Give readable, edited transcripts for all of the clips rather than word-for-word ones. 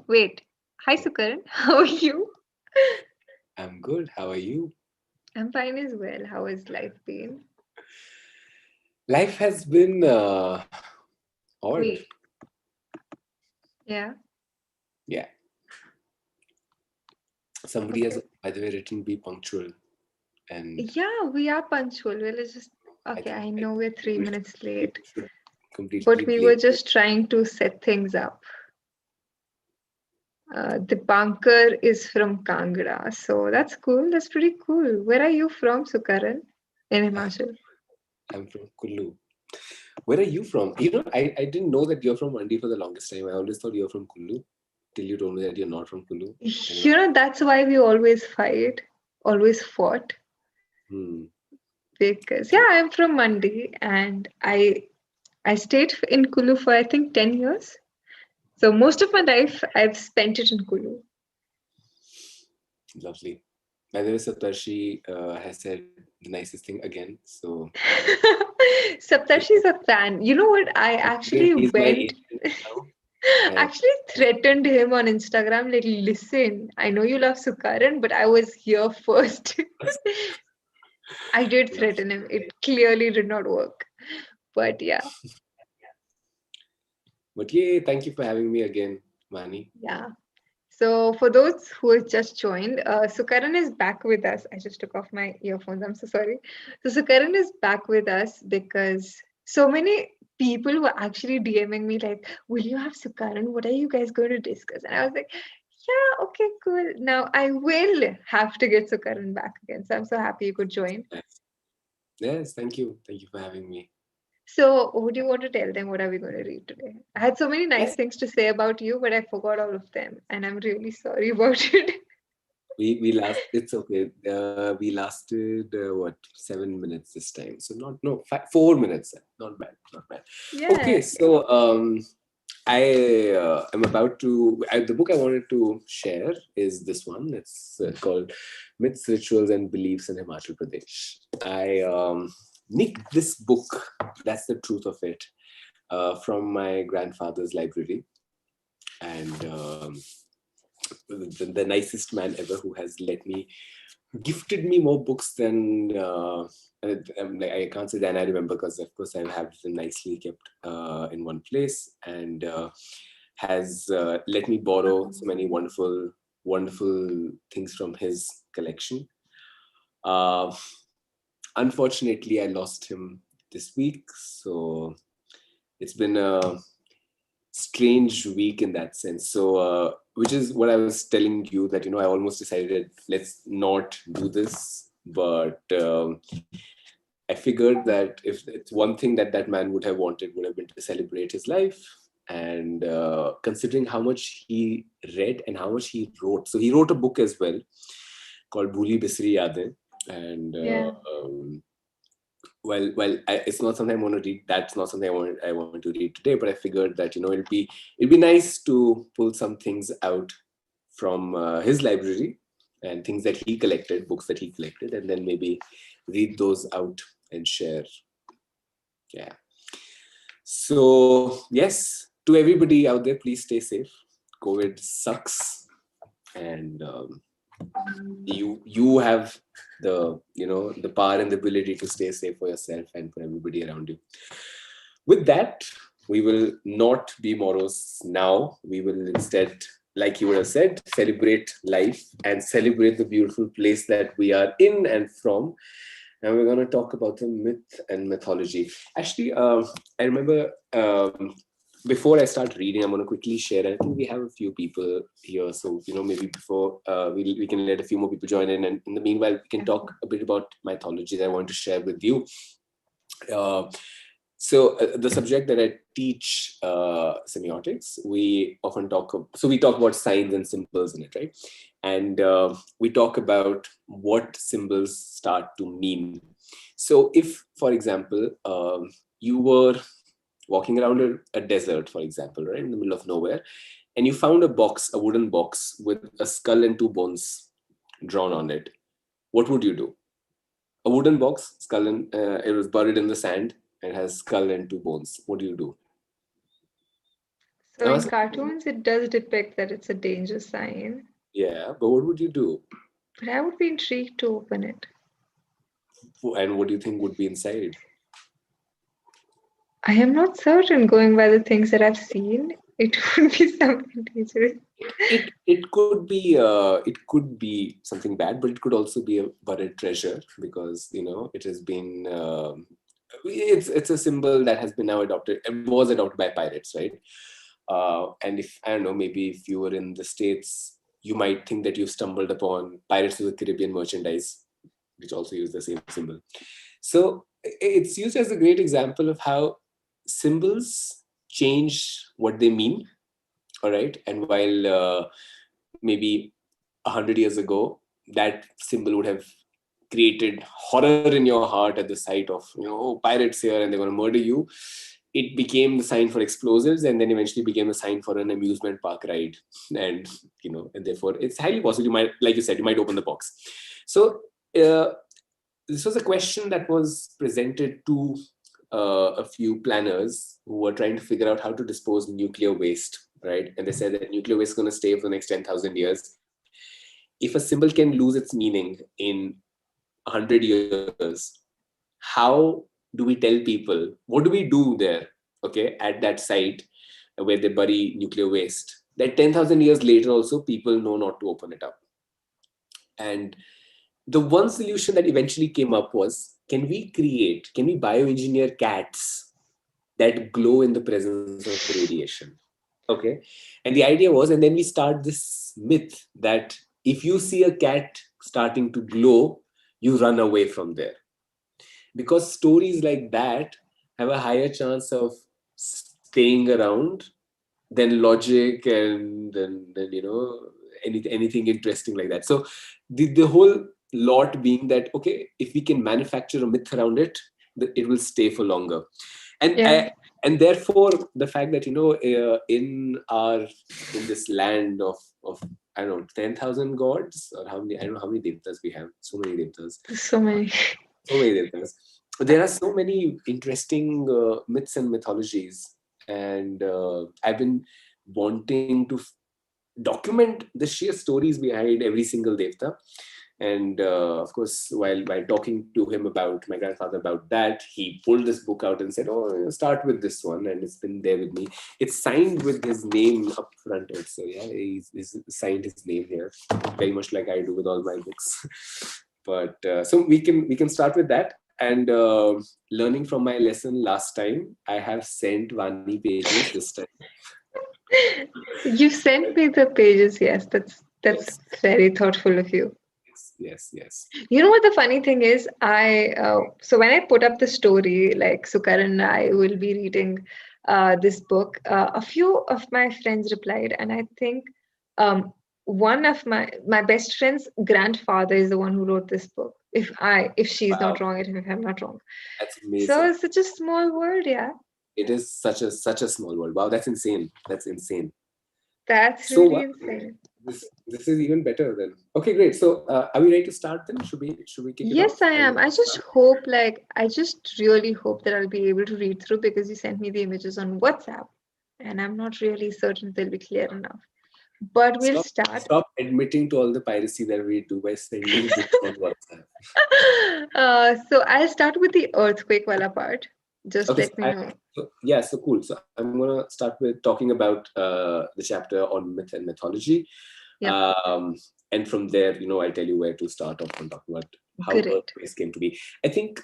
Wait. Hi, Sukaran. How are you? I'm good. How are you? I'm fine as well. How has life been? Life has been odd. Wait. Yeah. Yeah. Somebody has, Okay. by the way, written be punctual. And Yeah, we are punctual. Well, it's just I okay. think I I know we're three we minutes late, should but completely we blame were you. just trying to set things up. The bunker is from Kangra, so that's cool. That's pretty cool. Where are you from, Sukaran? In Himachal. I'm from Kullu. Where are you from? I didn't know that you're from Mandi for the longest time. I always thought you were from Kullu till you told me that you're not from Kullu. And That's why we always fight, always fought. hmm, Because true. yeah, I'm from Mandi, and I stayed in Kulu for I think 10 years. So most of my life I've spent it in Kulu. Lovely. By the way, Saptarshi has said the nicest thing again. So Saptarshi's a fan. You know what? I considering actually he's my went, agent now, I actually threatened him on Instagram. Like, listen, I know you love Sukaran, but I was here first. I did love. threaten him. It clearly did not work. But yeah, But yay, thank you for having me again, Vaani. yeah. So, for those who have just joined, Sukaran is back with us. I just took off my earphones. I'm so sorry. So, Sukaran is back with us because so many people were actually DMing me, like, will you have Sukaran? What are you guys going to discuss? And I was like, yeah, okay, cool. Now I will have to get Sukaran back again. So, I'm so happy you could join. Yes, yes, thank you. Thank you for having me. So, what do you want to tell them? What are we going to read today? I had so many nice Yes, things to say about you, but I forgot all of them. And I'm really sorry about it. it's okay. We lasted what 7 minutes this time. So not no 4 minutes. Not bad, not bad. Yeah. Okay, so I am about to. The book I wanted to share is this one. It's called Myths, Rituals, and Beliefs in Himachal Pradesh. I nicked this book. That's the truth of it. From my grandfather's library, and the nicest man ever who has let me gifted me more books than I can't say than I remember, because of course I have them nicely kept in one place, and has let me borrow so many wonderful things from his collection. uh, Unfortunately, I lost him this week, so it's been a strange week in that sense. So, which is what I was telling you, that I almost decided let's not do this, but I figured that if it's one thing that that man would have wanted, would have been to celebrate his life. And considering how much he read and how much he wrote, so he wrote a book as well called Bhuli Bisri Yadein, and Yeah. it's not something I want to read. That's not something I want to read today. But I figured that it'll be nice to pull some things out from his library, and things that he collected, books that he collected, and then maybe read those out and share. Yeah. So yes, to everybody out there, please stay safe. COVID sucks, and you have the power and the ability to stay safe for yourself and for everybody around you. With that, we will not be morose now. We will instead, like you would have said, celebrate life and celebrate the beautiful place that we are in and from. And we're going to talk about the myth and mythology. Actually, I remember, before I start reading, I'm going to quickly share. I think we have a few people here, so maybe before we can let a few more people join in, and in the meanwhile, we can talk a bit about mythology that I want to share with you. Uh, so the subject that I teach, semiotics, we often we talk about signs and symbols in it, right? And we talk about what symbols start to mean. So if, for example, you were walking around a desert, for example, right, in the middle of nowhere, and you found a wooden box with a skull and two bones drawn on it, what would you do? A wooden box, skull, and it was buried in the sand, and has skull and two bones. What do you do? So I in was cartoons, it does depict that it's a danger sign, yeah, but what would you do? but I would be intrigued to open it. And what do you think would be inside? I am not certain going by the things that I've seen. It would be something dangerous. It could be something bad, but it could also be a buried treasure because it has been it's a symbol that has been now adopted. It was adopted by pirates, right? And if I don't know, maybe if you were in the States, you might think that you stumbled upon Pirates of the Caribbean merchandise, which also use the same symbol. So it's used as a great example of how symbols change what they mean. All right, and while maybe 100 years ago, that symbol would have created horror in your heart at the sight of pirates here and they're going to murder you. It became the sign for explosives, and then eventually became a sign for an amusement park ride. And and therefore it's highly possible you might, like you said, you might open the box. So uh, this was a question that was presented to a few planners who were trying to figure out how to dispose nuclear waste, right? And they said that nuclear waste is going to stay for the next 10,000 years. If a symbol can lose its meaning in 100 years, how do we tell people? What do we do there, okay, at that site where they bury nuclear waste? That 10,000 years later, also, people know not to open it up. And the one solution that eventually came up was, can we bioengineer cats that glow in the presence of radiation? Okay. And the idea was, and then we start this myth that if you see a cat starting to glow, you run away from there. Because stories like that have a higher chance of staying around than logic and anything interesting like that. So the whole lot being that, okay, if we can manufacture a myth around it, it will stay for longer. and Yeah. I, and therefore the fact that in this land of I don't know, 10,000 gods, or how many, I don't know how many devtas we have. So many devtas. There's so many. So many devtas. There are so many interesting myths and mythologies, and I've been wanting to document the sheer stories behind every single devta. And of course, while talking to him about my grandfather about that, he pulled this book out and said, "Oh, start with this one," and it's been there with me. It's signed with his name up front also. Yeah, he's signed his name here, very much like I do with all my books. But so we can start with that. And learning from my lesson last time, I have sent Vaani pages this time. You sent me the pages. Yes, that's Yes, very thoughtful of you. yes, yes, yes. You know what the funny thing is? I so when I put up the story, like Sukaran and I will be reading this book. A few of my friends replied, and I think um, one of my best friend's grandfather is the one who wrote this book. If she's not Wow, wrong, if I'm not wrong. that's So amazing. it's such a small world, yeah. It is such a small world. Wow, that's insane. That's insane. That's So really wow, insane. this is even better then. Okay, great. So are we ready to start then? Should we kick it Yes, off? I Are you am. ready I to just start? hope, like, I just really hope that I'll be able to read through because you sent me the images on WhatsApp and I'm not really certain they'll be clear enough. But we'll Stop start. stop admitting to all the piracy that we do by sending books on WhatsApp. So I'll start with the earthquake wala part. Just Okay, let me know. yeah, so cool. So I'm gonna start with talking about the chapter on myth and mythology, Yep, and from there, I'll tell you where to start off and talk about how great. earthquakes came to be. I think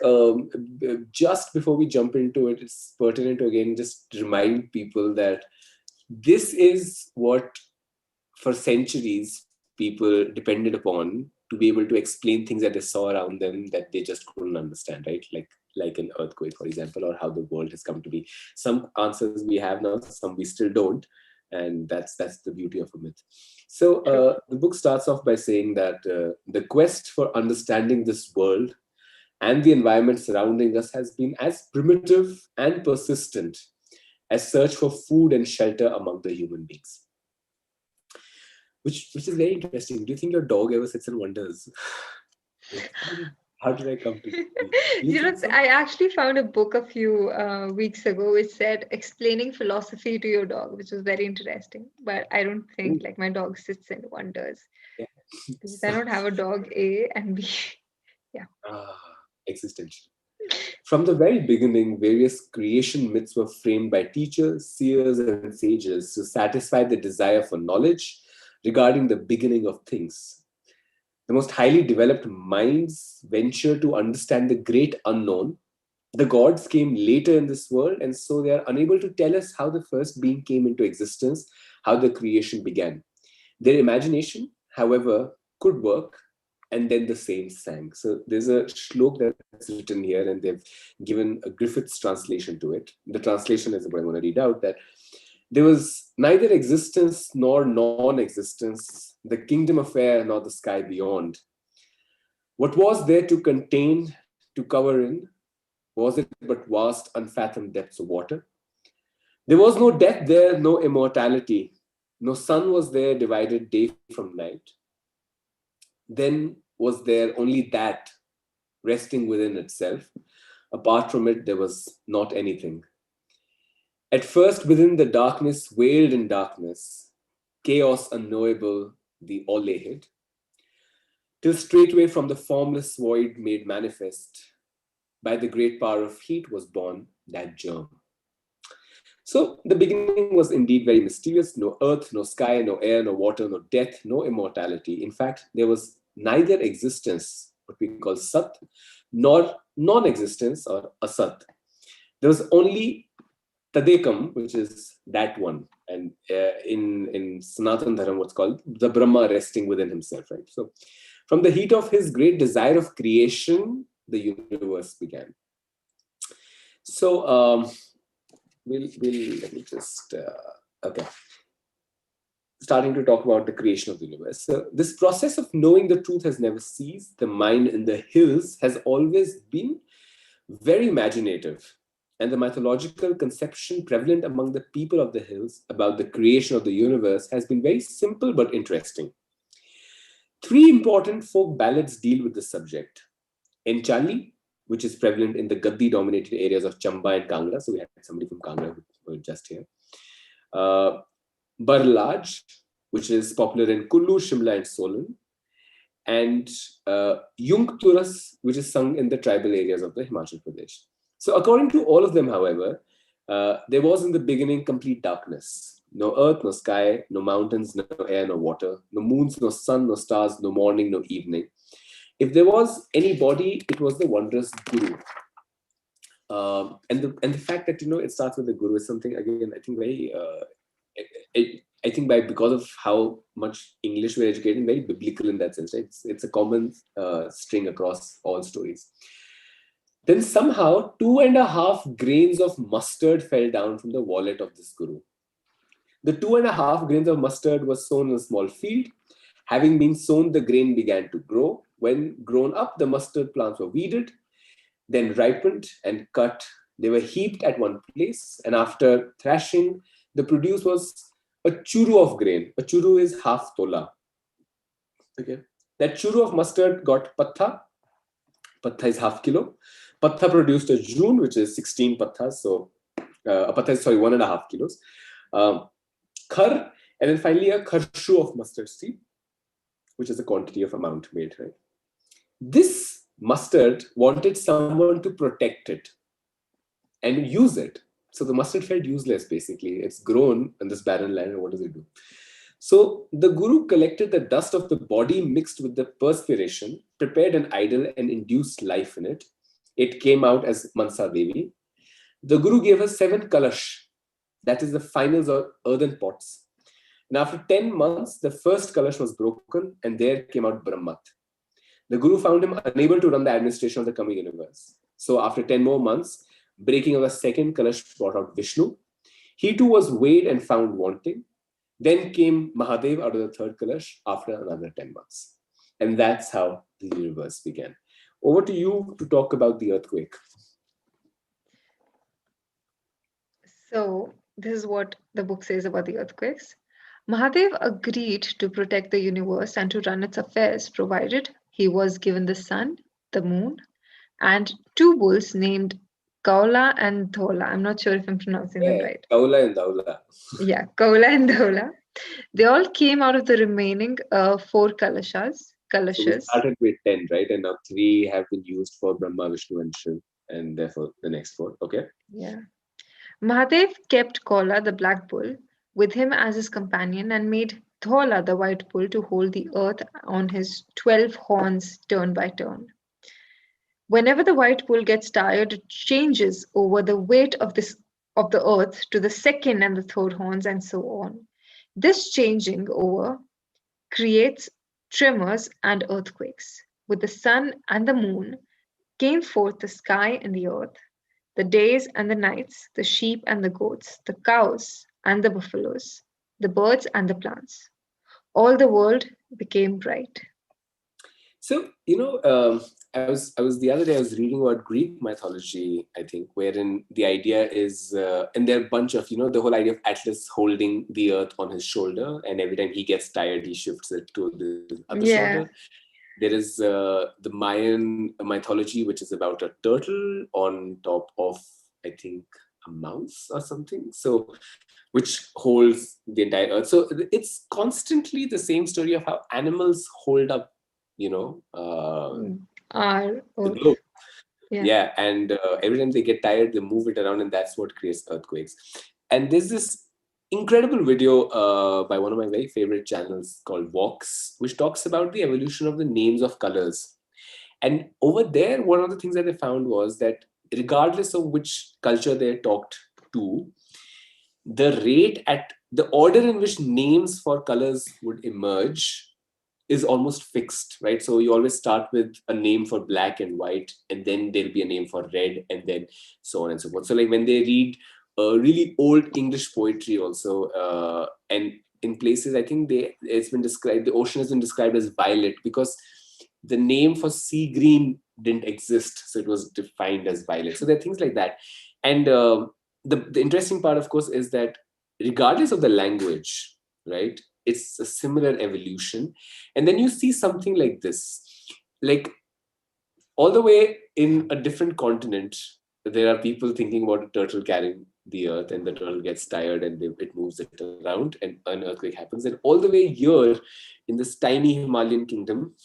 just before we jump into it, it's pertinent to again just remind people that this is what for centuries people depended upon to be able to explain things that they saw around them that they just couldn't understand, right? Like an earthquake, for example, or how the world has come to be. Some answers we have now, some we still don't, and that's the beauty of a myth. So True. the book starts off by saying that the quest for understanding this world and the environment surrounding us has been as primitive and persistent as search for food and shelter among the human beings. Which is very interesting. Do you think your dog ever sits and wonders? Like, How did I come to be? You You know, think so? I actually found a book a few weeks ago which said explaining philosophy to your dog, which was very interesting. But I don't think Ooh, like my dog sits and wonders yeah. because I So, don't have a dog, A, and B. Yeah. existential. From the very beginning, various creation myths were framed by teachers, seers, and sages to satisfy the desire for knowledge regarding the beginning of things. The most highly developed minds venture to understand the great unknown. The gods came later in this world, and so they are unable to tell us how the first being came into existence, how the creation began. Their imagination, however, could work, and then the saints sang. So there's a shlok that's written here, and they've given a Griffith's translation to it. The translation is what I'm going to read out, that there was neither existence nor non existence, the kingdom of air nor the sky beyond. What was there to contain, to cover in? Was it but vast, unfathomed depths of water? There was no death there, no immortality. No sun was there divided day from night. Then was there only that resting within itself. Apart from it, there was not anything. At first, within the darkness, veiled in darkness, chaos unknowable, the all lay hid, till straightway from the formless void made manifest, by the great power of heat was born that germ. So the beginning was indeed very mysterious. No earth, no sky, no air, no water, no death, no immortality. In fact, there was neither existence, what we call Sat, nor non existence or Asat. There was only Tadekam, which is that one. And in Sanatan Dharam, what's called the Brahma resting within himself, right? So from the heat of his great desire of creation, the universe began. So we'll let me just okay, starting to talk about the creation of the universe. So this process of knowing the truth has never ceased. The mind in the hills has always been very imaginative, and the mythological conception prevalent among the people of the hills about the creation of the universe has been very simple but interesting. Three important folk ballads deal with this subject. Enchali, which is prevalent in the Gaddi dominated areas of Chamba and Kangra. So we had somebody from Kangra who was just here. Uh, Barlaj, which is popular in Kullu, Shimla, and Solan. And Yungturas, which is sung in the tribal areas of the Himachal Pradesh. So according to all of them, however, there was in the beginning complete darkness. No earth, no sky, no mountains, no air, no water, no moons, no sun, no stars, no morning, no evening. If there was any body, it was the wondrous Guru. And the fact that it starts with the Guru is something, again, I think very I think because of how much English we're educating, very biblical in that sense. Right? It's a common string across all stories. Then somehow 2.5 grains of mustard fell down from the wallet of this Guru. The 2.5 grains of mustard was sown in a small field. Having been sown, the grain began to grow. When grown up, the mustard plants were weeded, then ripened and cut. They were heaped at one place, and after thrashing, the produce was a churu of grain. A churu is half tola. Okay, that churu of mustard got pattha. Pattha is half kilo. Pattha produced a june, which is 16 patthas. So a pattha is 1.5 kilos. Khar, and then finally a kharshu of mustard seed, which is a quantity of amount made. Right. This mustard wanted someone to protect it and use it. So the mustard felt useless, basically. It's grown in this barren land, and what does it do? So the Guru collected the dust of the body mixed with the perspiration, prepared an idol, and induced life in it. It came out as Mansa Devi. The Guru gave her 7 kalash, that is the finals or earthen pots. And after 10 months, the first kalash was broken, and there came out Brahmat. The Guru found him unable to run the administration of the coming universe. So after 10 more months, breaking of the second Kalash brought out Vishnu. He too was weighed and found wanting. Then came Mahadev out of the third Kalash after another 10 months. And that's how the universe began. Over to you to talk about the earthquake. So, this is what the book says about the earthquakes. Mahadev agreed to protect the universe and to run its affairs, provided he was given the sun, the moon, and two bulls named Kaula and Thola. I'm not sure if I'm pronouncing them Yeah, right. Kaula and Daula. Yeah, Kaula and Thola. They all came out of the remaining four So we kalashas. started with 10, right? And now three have been used for Brahma, Vishnu, and Shiv, and therefore the next four. Okay. Yeah. Mahadev kept Kaula, the black bull, with him as his companion and made Thola, the white bull, to hold the earth on his 12 horns turn by turn. Whenever the white bull gets tired, it changes over the weight of the earth to the second and the third horns, and so on. This changing over creates tremors and earthquakes. With the sun and the moon came forth the sky and the earth, the days and the nights, the sheep and the goats, the cows and the buffaloes, the birds and the plants. All the world became bright. So I was the other day I was reading about Greek mythology, I think, wherein the idea is, and there are a bunch of the whole idea of Atlas holding the earth on his shoulder, and every time he gets tired, he shifts it to the other shoulder. Yeah, There is the Mayan mythology, which is about a turtle on top of, I think, a mouse or something. So, which holds the entire earth. So it's constantly the same story of how animals hold up, our the globe. earth. Yeah, Yeah, and every time they get tired, they move it around, and that's what creates earthquakes. And there's this incredible video by one of my very favorite channels called Vox, which talks about the evolution of the names of colors. And over there, one of the things that they found was that regardless of which culture they talked to, the rate at the order in which names for colors would emerge is almost fixed, right? So you always start with a name for black and white, and then there'll be a name for red, and then so on and so forth. So like when they read really old English poetry also, and in places, I think it's been described, the ocean has been described as violet because the name for sea green didn't exist, so it was defined as violet. So there are things like that. And the interesting part, of course, is that regardless of the language, right, it's a similar evolution. And then you see something like this, like all the way in a different continent, there are people thinking about a turtle carrying the earth, and the turtle gets tired and it moves it around, and an earthquake happens. And all the way here in this tiny Himalayan kingdom,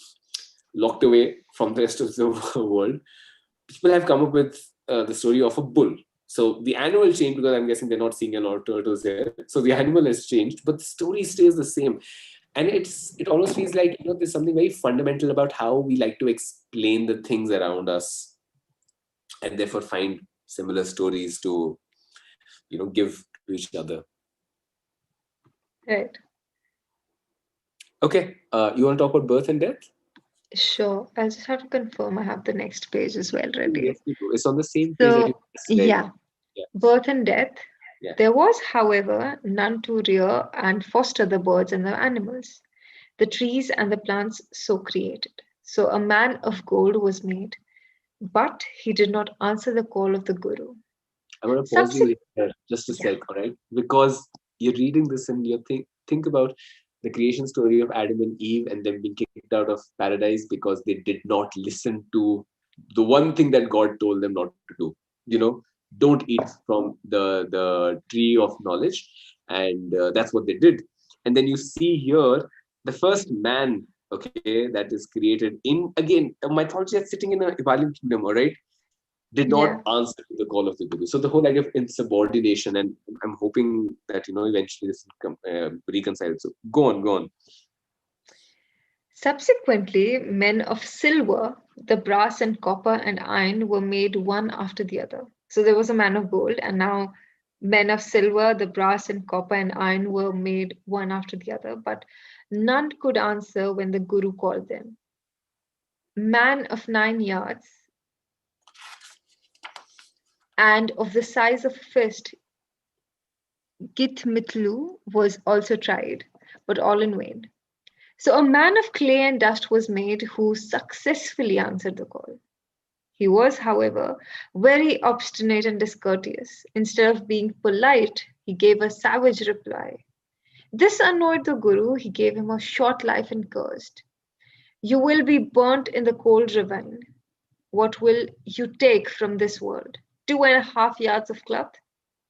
locked away from the rest of the world, people have come up with the story of a bull. So the animal changed because I'm guessing they're not seeing a lot of turtles there. So the animal has changed, but the story stays the same. And it almost feels like there's something very fundamental about how we like to explain the things around us, and therefore find similar stories to give to each other. right. Okay, you want to talk about birth and death? Sure. I'll just have to confirm I have the next page as well ready. Yes, we do. It's on the same page that you So, just read. yeah, Yeah, birth and death. yeah. There was, however, none to rear and foster the birds and the animals, the trees and the plants so created. So a man of gold was made, but he did not answer the call of the Guru. I'm going to pause you Subsequent, here just a yeah, sec, all right? Because you're reading this and you think about the creation story of Adam and Eve and them being kicked out of paradise because they did not listen to the one thing that God told them not to do. Don't eat from the tree of knowledge, and that's what they did. And then you see here the first man, okay, that is created in again a mythology that's sitting in a Himalayan kingdom, all right, did not yeah. answer to the call of the Guru. So the whole idea of insubordination, and I'm hoping that eventually this will reconcile. So go on. Subsequently, men of silver, the brass and copper and iron were made one after the other. So there was a man of gold, and now men of silver, the brass and copper and iron were made one after the other, but none could answer when the Guru called them. Man of 9 yards and of the size of a fist, Gitmitlu was also tried, but all in vain. So a man of clay and dust was made who successfully answered the call. He was, however, very obstinate and discourteous. Instead of being polite, he gave a savage reply. This annoyed the Guru. He gave him a short life and cursed, "You will be burnt in the cold ravine." What will you take from this world? 2.5 yards of cloth?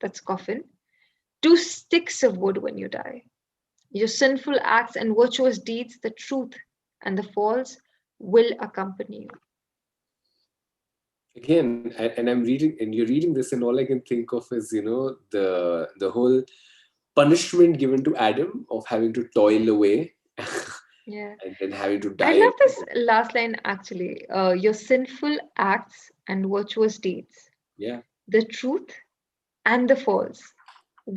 That's coffin. 2 sticks of wood when you die. Your sinful acts and virtuous deeds, the truth and the false, will accompany you. Again, and I'm reading, and you're reading this, and all I can think of is, the whole punishment given to Adam of having to toil away Yeah. and then having to I die. love this last line actually. Your sinful acts and virtuous deeds, Yeah, the truth and the false,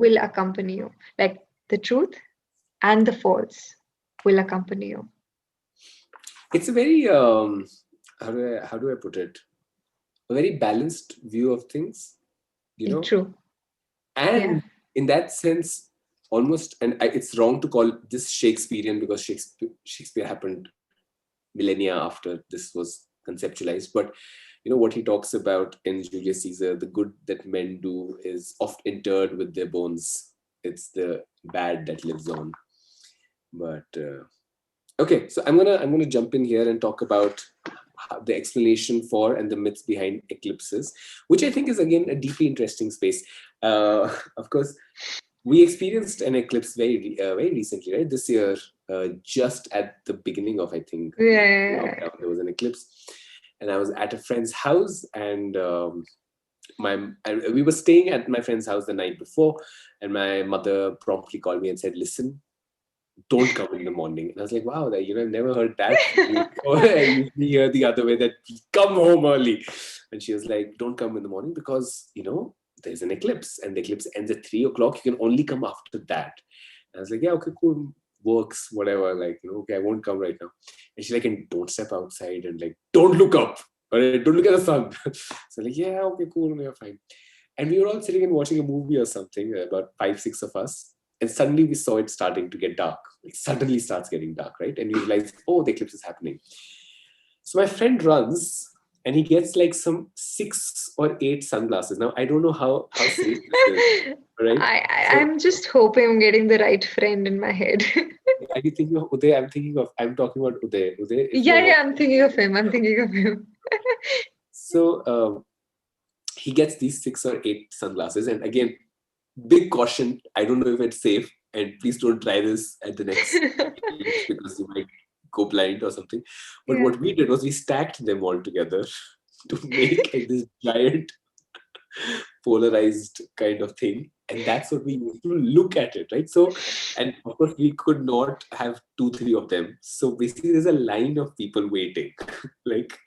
will accompany you. Like the truth and the false will accompany you. it's a very how do I put it? A very balanced view of things, you know, True. Yeah. and in that sense, almost, and it's wrong to call this Shakespearean because Shakespeare happened millennia after this was conceptualized. But what he talks about in Julius Caesar, the good that men do is oft interred with their bones. It's the bad that lives on. But okay, so I'm gonna jump in here and talk about the explanation for and the myths behind eclipses, which I think is again a deeply interesting space. Of course, we experienced an eclipse very recently, right? This year, just at the beginning of, I think, Yeah. lockdown, there was an eclipse, and I was at a friend's house, and we were staying at my friend's house the night before, and my mother promptly called me and said, "Listen, don't come in the morning." And I was like, wow, I've never heard that from you before. I usually hear the other way, that come home early. And she was like, don't come in the morning because, there's an eclipse and the eclipse ends at 3 o'clock. You can only come after that. And I was like, yeah, okay, cool. Works, whatever. Like, okay, I won't come right now. And she's like, and don't step outside and like, don't look up. All right, don't look at the sun. So like, yeah, okay, cool, yeah, fine. And we were all sitting and watching a movie or something, about 5, 6 of us. And suddenly we saw it starting to get dark. It suddenly starts getting dark, right? And we realize, oh, the eclipse is happening. So my friend runs and he gets like some 6 or 8 sunglasses. Now I don't know how safe this is, right? So I'm just hoping I'm getting the right friend in my head. are you thinking of Uday? I'm talking about Uday. Uday, if Yeah, you're yeah, I'm thinking of him. I'm thinking of him. so he gets these 6 or 8 sunglasses, and again, big caution. I don't know if it's safe, and please don't try this at the next eclipse because you might go blind or something. But Yeah. what we did was we stacked them all together to make like this giant polarized kind of thing, and that's what we used to look at it, right? So, and of course we could not have 2 3 of them, so basically there's a line of people waiting like,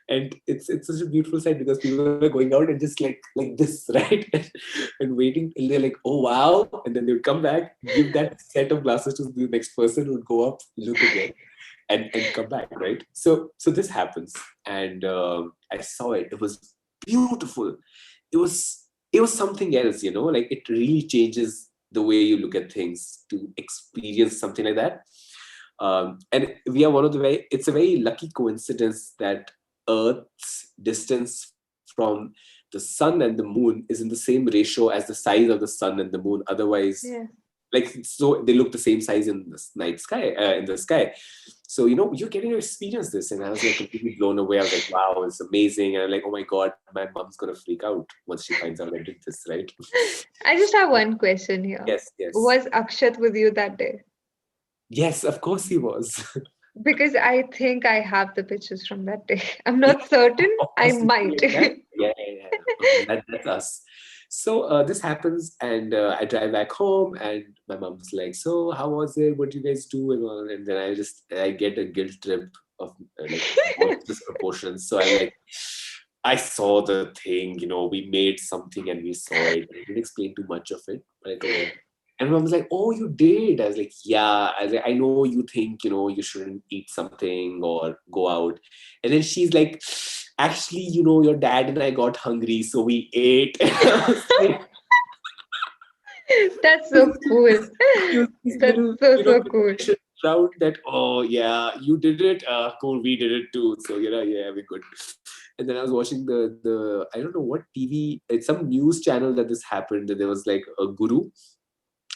and it's such a beautiful sight because people are going out and just like this right, and waiting till they're like, oh wow, and then they would come back, give that set of glasses to the next person, who would go up, look again, and come back, right? So this happens, and I saw it. It was beautiful. It was something else, like it really changes the way you look at things to experience something like that. And we are one of the very it's a very lucky coincidence that Earth's distance from the sun and the moon is in the same ratio as the size of the sun and the moon. Otherwise, Yeah. like, so they look the same size in the night sky, in the sky. So you're getting to experience this, and I was like completely blown away. I was like, wow, it's amazing. And I'm like, oh my god, my mom's gonna freak out once she finds out I did this, right? I just have one question here. Yes, yes, Was Akshat with you that day? yes, of course he was. Because I think I have the pictures from that day. I'm Yeah, not certain. of I course, people might. like that. Yeah. Okay, that's us. So this happens, and I drive back home, and my mom's like, "So how was it? What do you guys do?" And all, and then I get a guilt trip of like monstrous proportions. So I'm like, I saw the thing, we made something and we saw it. I didn't explain too much of it, but I told her. And my mom was like, oh, you did? I was like, yeah. I was like, I know you think, you shouldn't eat something or go out. And then she's like, actually, your dad and I got hungry, so we ate. And I was like, That's so cool. this That's little, so cool. connection around that, oh, yeah, you did it. Cool, we did it too. So, yeah, we're good. And then I was watching I don't know what TV, it's some news channel that this happened. That there was like a guru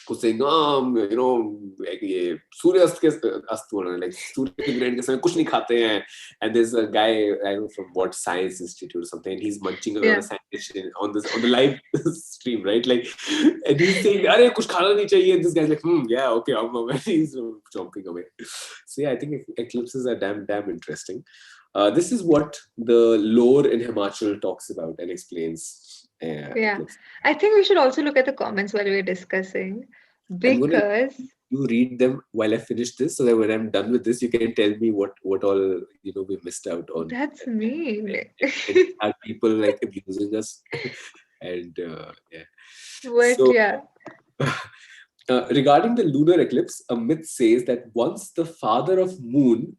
who's saying, like ये सूर्यास्त के अस्त बोल रहे हैं, like सूर्य के ग्रहण के समय कुछ नहीं खाते हैं, and there's a guy, I don't know from what science institute or something, and he's munching away on Yeah. a sandwich on the live stream, right? Like, and he's saying, "अरे कुछ खाना नहीं चाहिए," and this guy's like, yeah, okay, and he's chomping away. So yeah, I think eclipses are damn interesting. This is what the lore in Himachal talks about and explains. Yeah. Eclipse. I think we should also look at the comments while we're discussing, I'm gonna because you read them while I finish this, so that when I'm done with this, you can tell me what all we missed out on, that's mean. and are people like abusing us, and yeah. But So yeah. regarding the lunar eclipse, a myth says that once the father of Moon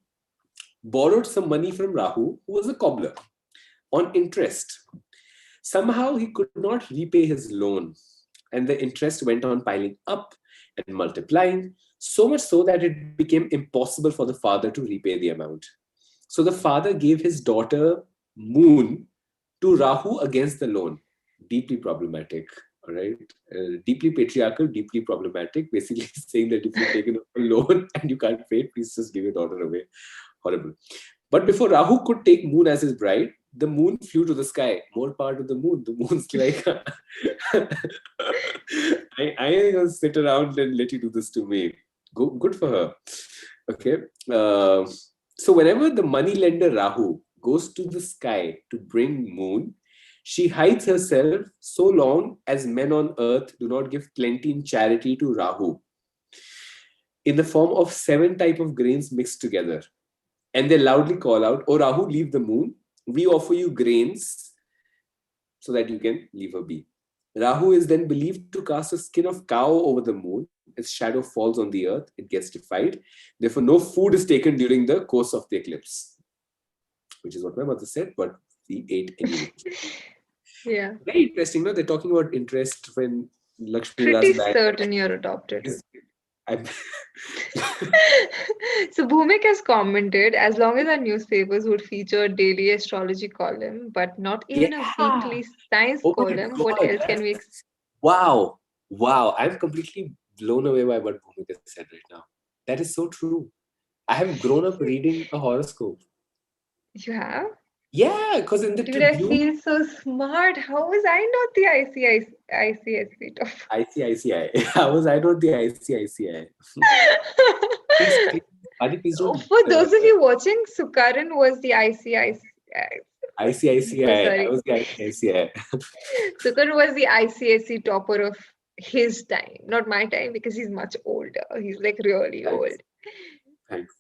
borrowed some money from Rahu, who was a cobbler, on interest. Somehow he could not repay his loan, and the interest went on piling up and multiplying, so much so that it became impossible for the father to repay the amount. So the father gave his daughter Moon to Rahu against the loan. Deeply problematic, all right? Deeply patriarchal, deeply problematic. Basically saying that if you've taken a loan and you can't pay it, please just give your daughter away. Horrible. But before Rahu could take Moon as his bride, the moon flew to the sky. More power to the moon. The moon's like, I ain't gonna sit around and let you do this to me. Good for her. Okay. So whenever the money lender Rahu goes to the sky to bring moon, she hides herself so long as men on earth do not give plenty in charity to Rahu in the form of 7 types of grains mixed together. And they loudly call out, "Oh Rahu, leave the moon. We offer you grains so that you can leave her be." Rahu is then believed to cast a skin of cow over the moon. Its shadow falls on the earth. It gets defied. Therefore, no food is taken during the course of the eclipse, which is what my mother said, but we ate anyway. Yeah. Very interesting, no? They're talking about interest when Lakshmi Pretty last died. certain you're adopted. I'm So Bhumik has commented, as long as our newspapers would feature a daily astrology column, but not even a yeah. weekly science Oh my column, what God. else can we Wow. Wow. I'm completely blown away by what Bhumika said right now. That is so true. I have grown up reading a horoscope. You have? Yeah, because in the Dude, I Tribune, feel so smart. How was I not the ICIC top? ICICI. How was I not the ICICI? Please, Adi, please don't. For those of you watching, Sukaran was the ICIC. ICICI. So I sorry. was the ICICI. Sukaran was the ICSE topper of his time, not my time, because he's much older. He's like really old. Thanks.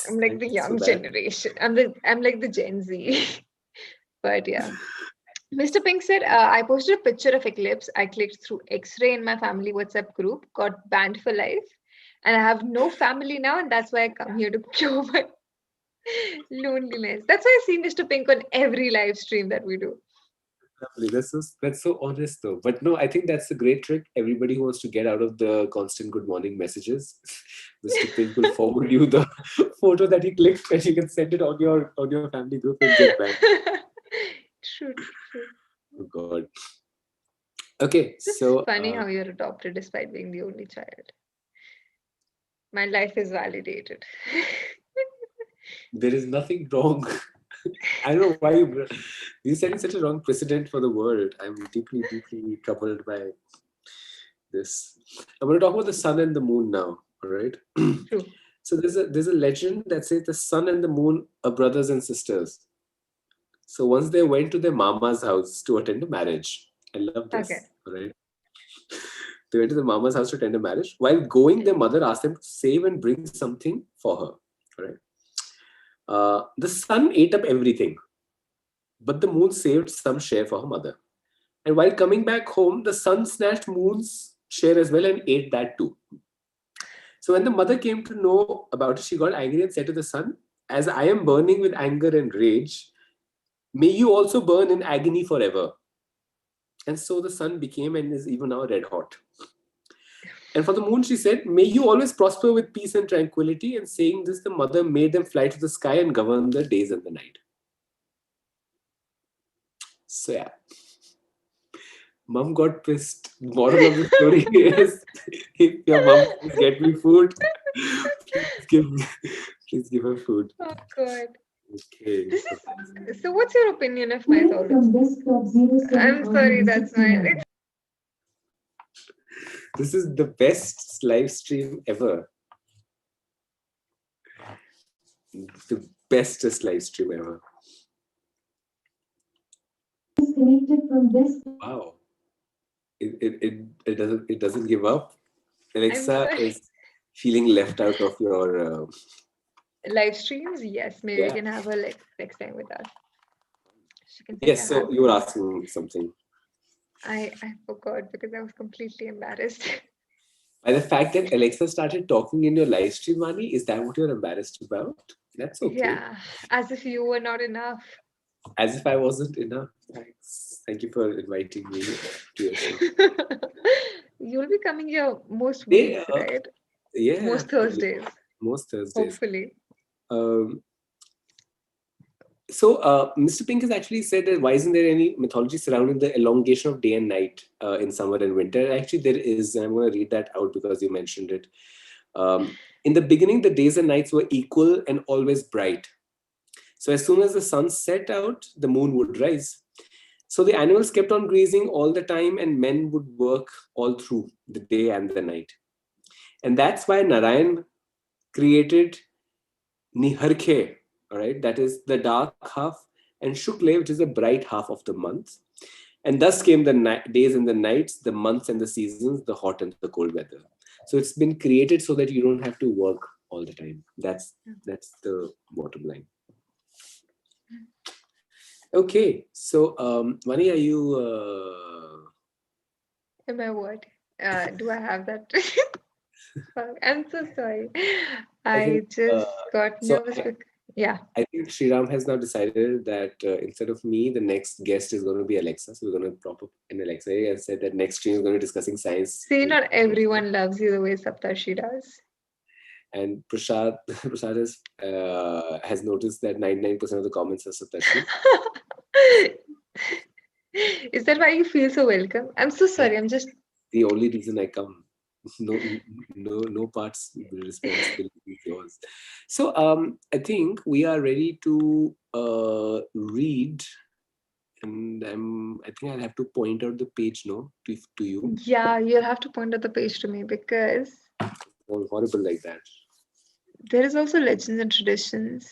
I'm like the young generation. I'm like the Gen Z. But yeah. Mr. Pink said, I posted a picture of eclipse. I clicked through X-ray in my family WhatsApp group, got banned for life, and I have no family now, and that's why I come here to cure my loneliness. That's why I see Mr. Pink on every live stream that we do. Lovely. That's so honest though. But no, I think that's a great trick. Everybody who wants to get out of the constant good morning messages, Mr. Pink will forward you the photo that he clicked, and you can send it on your family group and get back. True. Oh God. Okay, It's so funny how you're adopted despite being the only child. My life is validated. there is nothing wrong. I don't know why you're setting such a wrong precedent for the world. I'm deeply troubled by this. I'm going to talk about the sun and the moon now. All right. True. So there's a legend that says the sun and the moon are brothers and sisters. So once they went to their mama's house to attend a marriage. I love this. Okay. All right. They went to the mama's house to attend a marriage. While going, their mother asked them to save and bring something for her. All right. The sun ate up everything, but the moon saved some share for her mother. And while coming back home, the sun snatched moon's share as well and ate that too. So when the mother came to know about it, she got angry and said to the son, "As I am burning with anger and rage, may you also burn in agony forever." And so the sun became and is even now red hot. And for the moon, she said, "May you always prosper with peace and tranquility." And saying this, the mother made them fly to the sky and govern the days and the night. So yeah. Mom got pissed. Moral of the story is, if your mom says, get me food, please give, please give her food. Oh God. Okay. This So is so. What's your opinion of mythology? I'm sorry, that's my. this is the best live stream ever. The bestest live stream ever. Wow. It doesn't give up. I'm Alexa sorry. is feeling left out of your Live streams, yes. Maybe you yeah. can have her like next time with us. She can say Yes, so hi. you were asking something. I forgot because I was completely embarrassed. By the fact that Alexa started talking in your live stream, Vaani, is that what you're embarrassed about? That's okay. Yeah, as if you were not enough. As if I wasn't enough. Thanks. Thank you for inviting me to your show. You'll be coming here most Yeah, weeks, right? yeah, Most Thursdays, most Thursdays. hopefully. Um, so, Mr. Pink has actually said that why isn't there any mythology surrounding the elongation of day and night in summer and winter? Actually, there is, and I'm going to read that out because you mentioned it. In the beginning, the days and nights were equal and always bright. So, as soon as the sun set out, the moon would rise. So, the animals kept on grazing all the time, and men would work all through the day and the night. And that's why Narayan created Niharkhe, all right, that is the dark half, and Shukle, which is the bright half of the month. And thus came the days and the nights, the months and the seasons, the hot and the cold weather. So it's been created so that you don't have to work all the time. That's the bottom line. Okay, so Vani, are you? Am I what? Do I have that? Fuck, I'm so sorry. I think I just got so. nervous because, yeah. I think Sriram has now decided that instead of me, the next guest is going to be Alexa. So we're going to prop up an Alexa and said that next stream is going to be discussing science. See, not everyone loves you the way Saptarshi does. And Prashad, Prashad has noticed that 99% of the comments are Saptarshi. Is that why you feel so welcome? I'm so sorry. I'm just. The only reason I come. No parts responsibility is yours. So I think we are ready to read, and I think I'll have to point out the page, no, to you. Yeah, you'll have to point out the page to me because Horrible like that. there is also legends and traditions.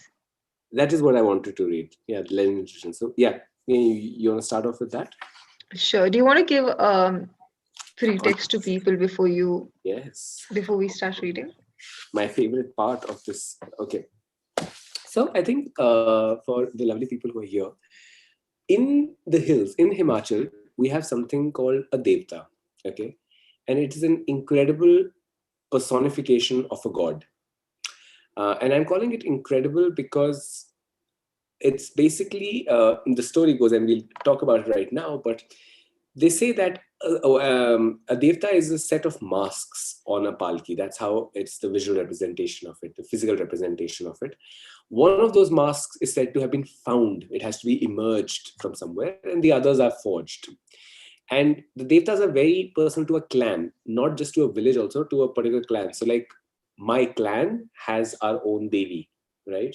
That is what I wanted to read. Yeah, the legend and tradition. So yeah, you want to start off with that? Sure. Do you want to give free text to people Yes. before we start reading? My favorite part of this. Okay. So I think for the lovely people who are here, in the hills, in Himachal, we have something called a Devta. Okay. And it is an incredible personification of a god. And I'm calling it incredible because it's basically, the story goes, and we'll talk about it right now, but they say that a devta is a set of masks on a palki. That's how it's the visual representation of it, the physical representation of it. One of those masks is said to have been found. It has to be emerged from somewhere, and the others are forged. And the devtas are very personal to a clan, not just to a village, also to a particular clan. So, like, my clan has our own devi, right?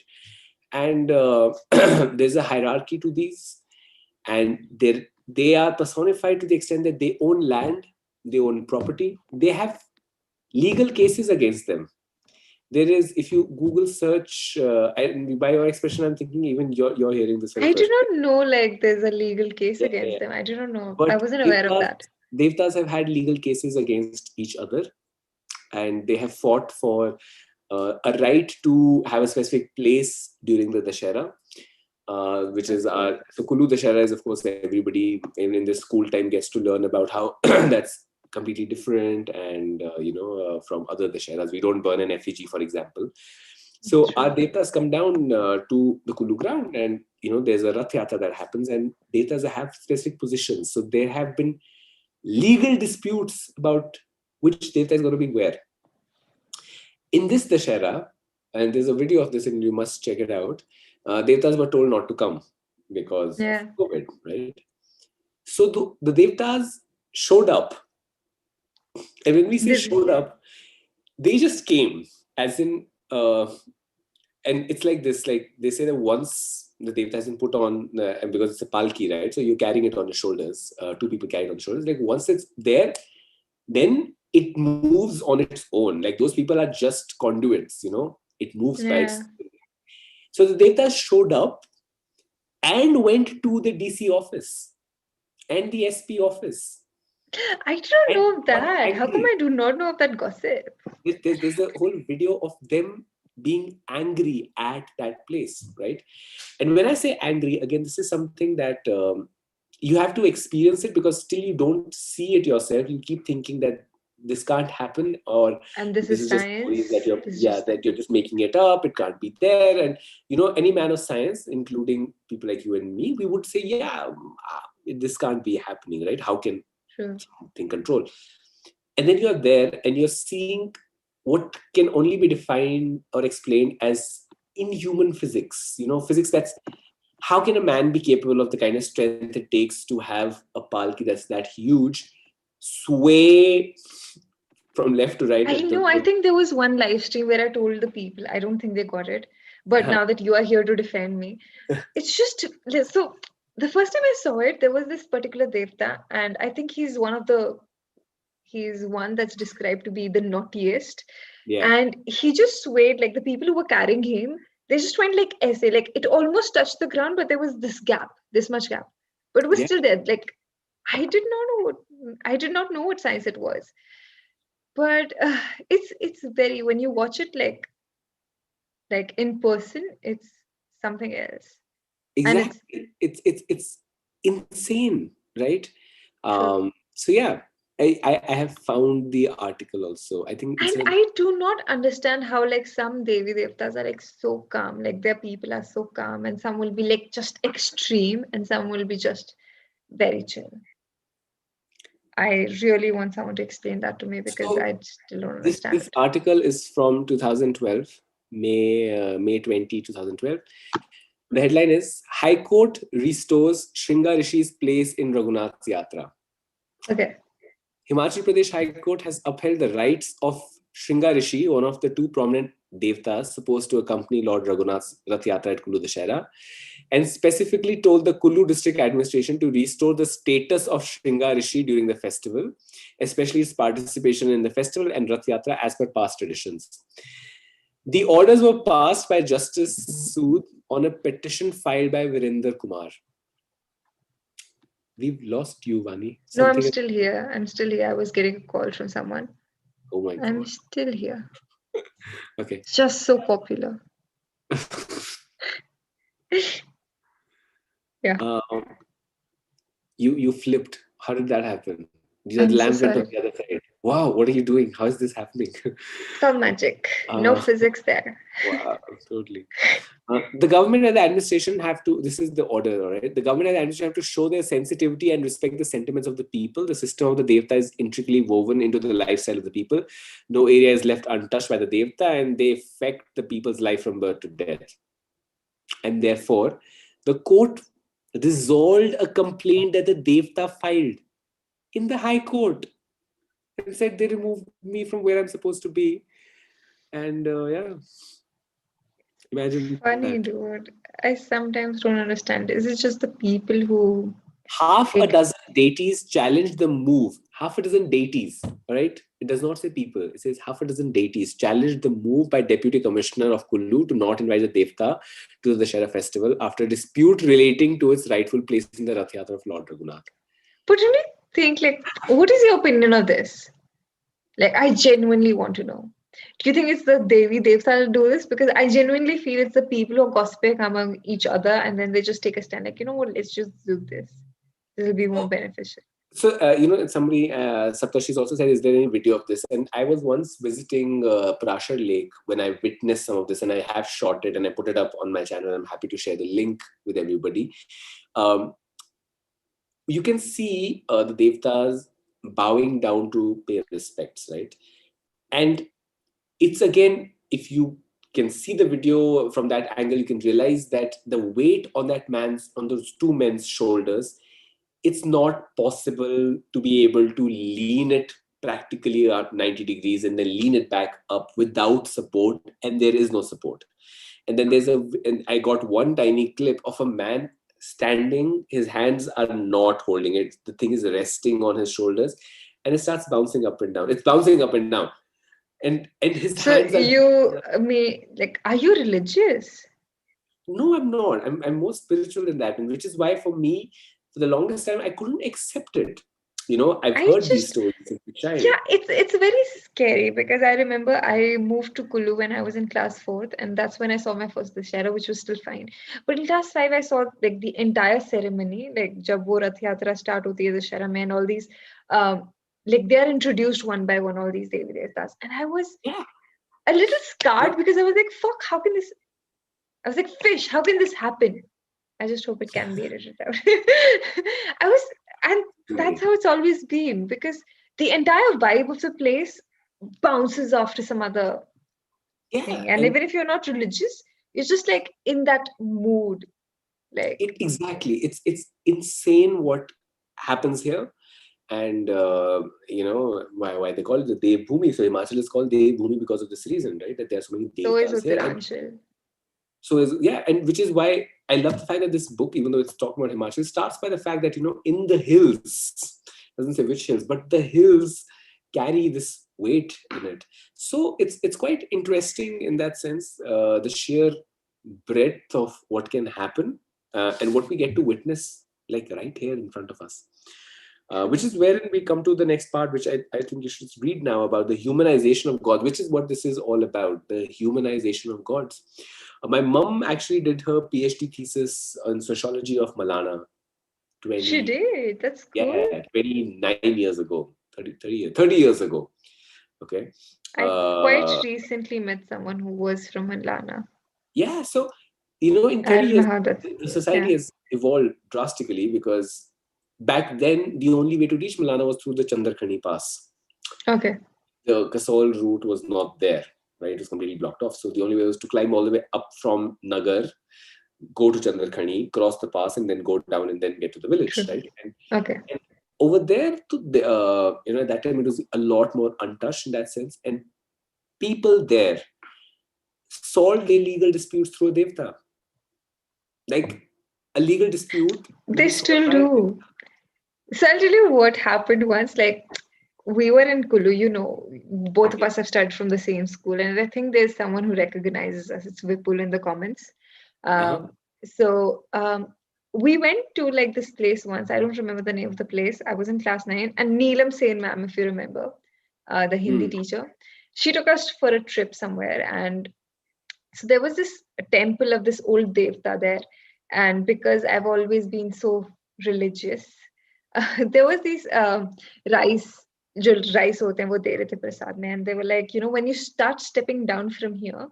And there's a hierarchy to these, and they are personified to the extent that they own land, they own property, they have legal cases against them. There is, if you Google search, and by your expression, I'm thinking even you're hearing this for the I do first not know like there's a legal case time. Yeah, against yeah. them. I do not know. I But wasn't aware of that. devtas have had legal cases against each other, and they have fought for a right to have a specific place during the Dashera, which is our. So Kulu Dashera is, of course, everybody in this school time gets to learn about how that's completely different, and from other Dasheras. We don't burn an effigy, for example. So our devtas come down to the Kulu ground, and there's a Rath Yatra that happens, and devtas have specific positions. So there have been legal disputes about which devta is going to be where. In this Dashera, and there's a video of this, and you must check it out, devtas were told not to come because of Yeah. COVID, right? So the devtas showed up. And when we say Did showed up, they just came, as in, and it's like this, like they say that once the devta has been put on, and because it's a palki, right? So you're carrying it on your shoulders, two people carrying it on the shoulders. Like once it's there, then it moves on its own. Like those people are just conduits, it moves by its. yeah. So the devta showed up and went to the DC office and the SP office I don't and know got that. How come angry. I do not know of that gossip? There's a whole video of them being angry at that place, right? And when I say angry, again, this is something that you have to experience it, because still you don't see it yourself. You keep thinking that this can't happen, or And this this is is just stories that science. you're, This is yeah, just that you're just making it up. It can't be there. And any man of science, including people like you and me, we would say, yeah, this can't be happening, right? How can true. something control? And then you're there and you're seeing what can only be defined or explained as inhuman physics. Physics that's, how can a man be capable of the kind of strength it takes to have a palki that's that huge, sway from left to right I at know. I think there was one live stream where I told the people. I don't think they got it. But now that you are here to defend me, it's just so. The first time I saw it, there was this particular devta, and I think he's one that's described to be the naughtiest. yeah, And he just swayed, like the people who were carrying him, they just went like essay, like it almost touched the ground, but there was this gap, this much gap. But it was yeah, still there. Like I did not know what science it was. But it's very, when you watch it like in person, it's something else. And it's exactly. It's insane, right? true. So yeah, I have found the article also. I think it's And a. I do not understand how like some Devi Devtas are like so calm, like their people are so calm, and some will be like just extreme, and some will be just very chill. I really want someone to explain that to me because So I still don't this understand this it. article is from 2012, May 20, 2012. The headline is High Court restores Shringa Rishi's place in Raghunath's Yatra. Okay. Himachal Pradesh High Court has upheld the rights of Shringa Rishi, one of the two prominent devtas supposed to accompany Lord Raghunath's Rath Yatra at Kullu Dashera, and specifically told the Kullu district administration to restore the status of Shringa Rishi during the festival, especially its participation in the festival and Rath Yatra as per past traditions. The orders were passed by Justice Sood on a petition filed by Virender Kumar. We've lost you, Vaani. No, I'm Something. still here. I'm still here. I was getting a call from someone. Oh my I'm God. still here. Okay. It's just so popular. Yeah. You flipped. How did that happen? The I'm so lamp went on sorry. the other side. Wow, what are you doing? How is this happening? It's all magic. No uh, physics there. wow, totally. The government and the administration have to, this is the order, right? The government and the administration have to show their sensitivity and respect the sentiments of the people. The system of the Devta is intricately woven into the lifestyle of the people. No area is left untouched by the Devta, and they affect the people's life from birth to death. And therefore, the court resolved a complaint that the Devta filed in the High Court and said they removed me from where I'm supposed to be. And yeah, imagine that. Funny, dude. I sometimes don't understand. Is it just the people who Half a like? dozen deities challenged the move. Half a dozen deities, all right? It does not say people. It says half a dozen deities challenged the move by Deputy Commissioner of Kullu to not invite the Devta to the Dashera festival after a dispute relating to its rightful place in the Rath Yatra of Lord Raghunath. But don't you think like, what is your opinion of this? Like, I genuinely want to know. Do you think it's the Devi Devta will do this? Because I genuinely feel it's the people who are gossiping among each other, and then they just take a stand. Like, you know what? Let's just do this. This will be more beneficial. So, somebody, Saptashi's also said, is there any video of this? And I was once visiting Prashar Lake when I witnessed some of this, and I have shot it and I put it up on my channel. I'm happy to share the link with everybody. Um, you can see the Devtas bowing down to pay respects, right? And it's again, if you can see the video from that angle, you can realize that the weight on on those two men's shoulders it's not possible to be able to lean it practically at 90 degrees and then lean it back up without support, and there is no support. And then and I got one tiny clip of a man standing, his hands are not holding it, the thing is resting on his shoulders, and it starts bouncing up and down. It's bouncing up and down, and his So hands are, you may like, are you religious? no, I'm not. I'm more spiritual than that, and which is why for me, for the longest time, I couldn't accept it. I've I heard these just stories as a child. Yeah, it's very scary because I remember I moved to Kulu when I was in class fourth, and that's when I saw my first Dashera, which was still fine. But in class five, I saw like the entire ceremony, like jab wo Rath Yatra start hoti hai Dashera mein, and all these, like they are introduced one by one, all these Devi Devtas, and I was Yeah. a little scarred because I was like, fuck, how can this? I was like, fish, how can this happen? I just hope it can be edited out. I was, and that's Right. how it's always been because the entire vibe of the place bounces off to some other Yeah, thing. And and even if you're not religious, you're just like in that mood. Like, exactly, it's insane what happens here. And why they call it the Dev Bhumi. So Himachal is called Dev Bhumi because of this reason, right? That there are so many so is devtas here, and Uttaranchal. and which is why I love the fact that this book, even though it's talking about Himachal, starts by the fact that in the hills, doesn't say which hills, but the hills carry this weight in it. So it's quite interesting in that sense, the sheer breadth of what can happen, and what we get to witness, like right here in front of us. Which is wherein we come to the next part, which I think you should read now, about the humanization of God, which is what this is all about, the humanization of gods. My mom actually did her PhD thesis on sociology of Malana She 20, did. That's cool. 29 years ago, 30 years ago. Okay. I quite Uh, recently met someone who was from Atlanta. yeah. So, in I 30 don't know years, how that's, the society yeah. has evolved drastically, because back then, the only way to reach Malana was through the Chandrakhani Pass. Okay. The Kasol route was not there, right? It was completely blocked off. So the only way was to climb all the way up from Nagar, go to Chandrakhani, cross the pass, and then go down and then get to the village, True. right? Okay. And over there, at that time, it was a lot more untouched in that sense. And people there solved their legal disputes through a devta. Like, a legal dispute would They be solved still by a do. So I'll tell you what happened once. Like we were in Kulu, both of devta. us have studied from the same school, and I think there's someone who recognizes us. It's Vipul in the comments. Uh-huh. So we went to like this place once. I don't remember the name of the place. I was in class 9, and Neelam Sen ma'am, if you remember, the Hindi Hmm. teacher, she took us for a trip somewhere, and so there was this temple of this old devta there, and because I've always been so religious, there was these rice जो rice होते हैं वो दे रहे थे प्रसाद में, and they were like, when you start stepping down from here,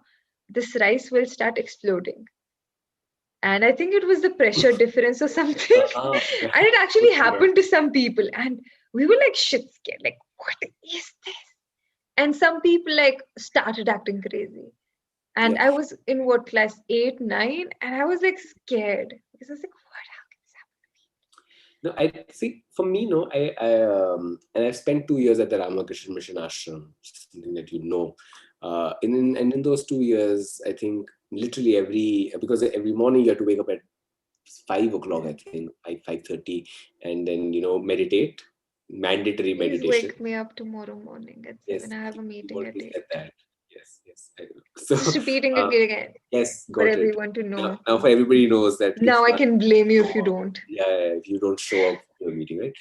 this rice will start exploding. And I think it was the pressure difference or something. And it actually Okay. happened to some people, and we were like shit scared, like what is this? And some people like started acting crazy. And Yeah. I was in what, class 8, 9, and I was like scared because I was like, what? No, I see. For me, no, and I've spent 2 years at the Ramakrishna Mission Ashram, which is something that in those 2 years, I think literally because every morning you have to wake up at 5 o'clock, I think 5:30, and then meditate, mandatory Please meditation. wake me up tomorrow morning at Yes, 7. I have a you've meeting at already 8. said that. Yes, yes. I will. So, Just repeating uh, again yes, for got it. everyone to know. Now for everybody knows that if Now I one can blame you show if you up, don't. if you don't show up to a meeting, right?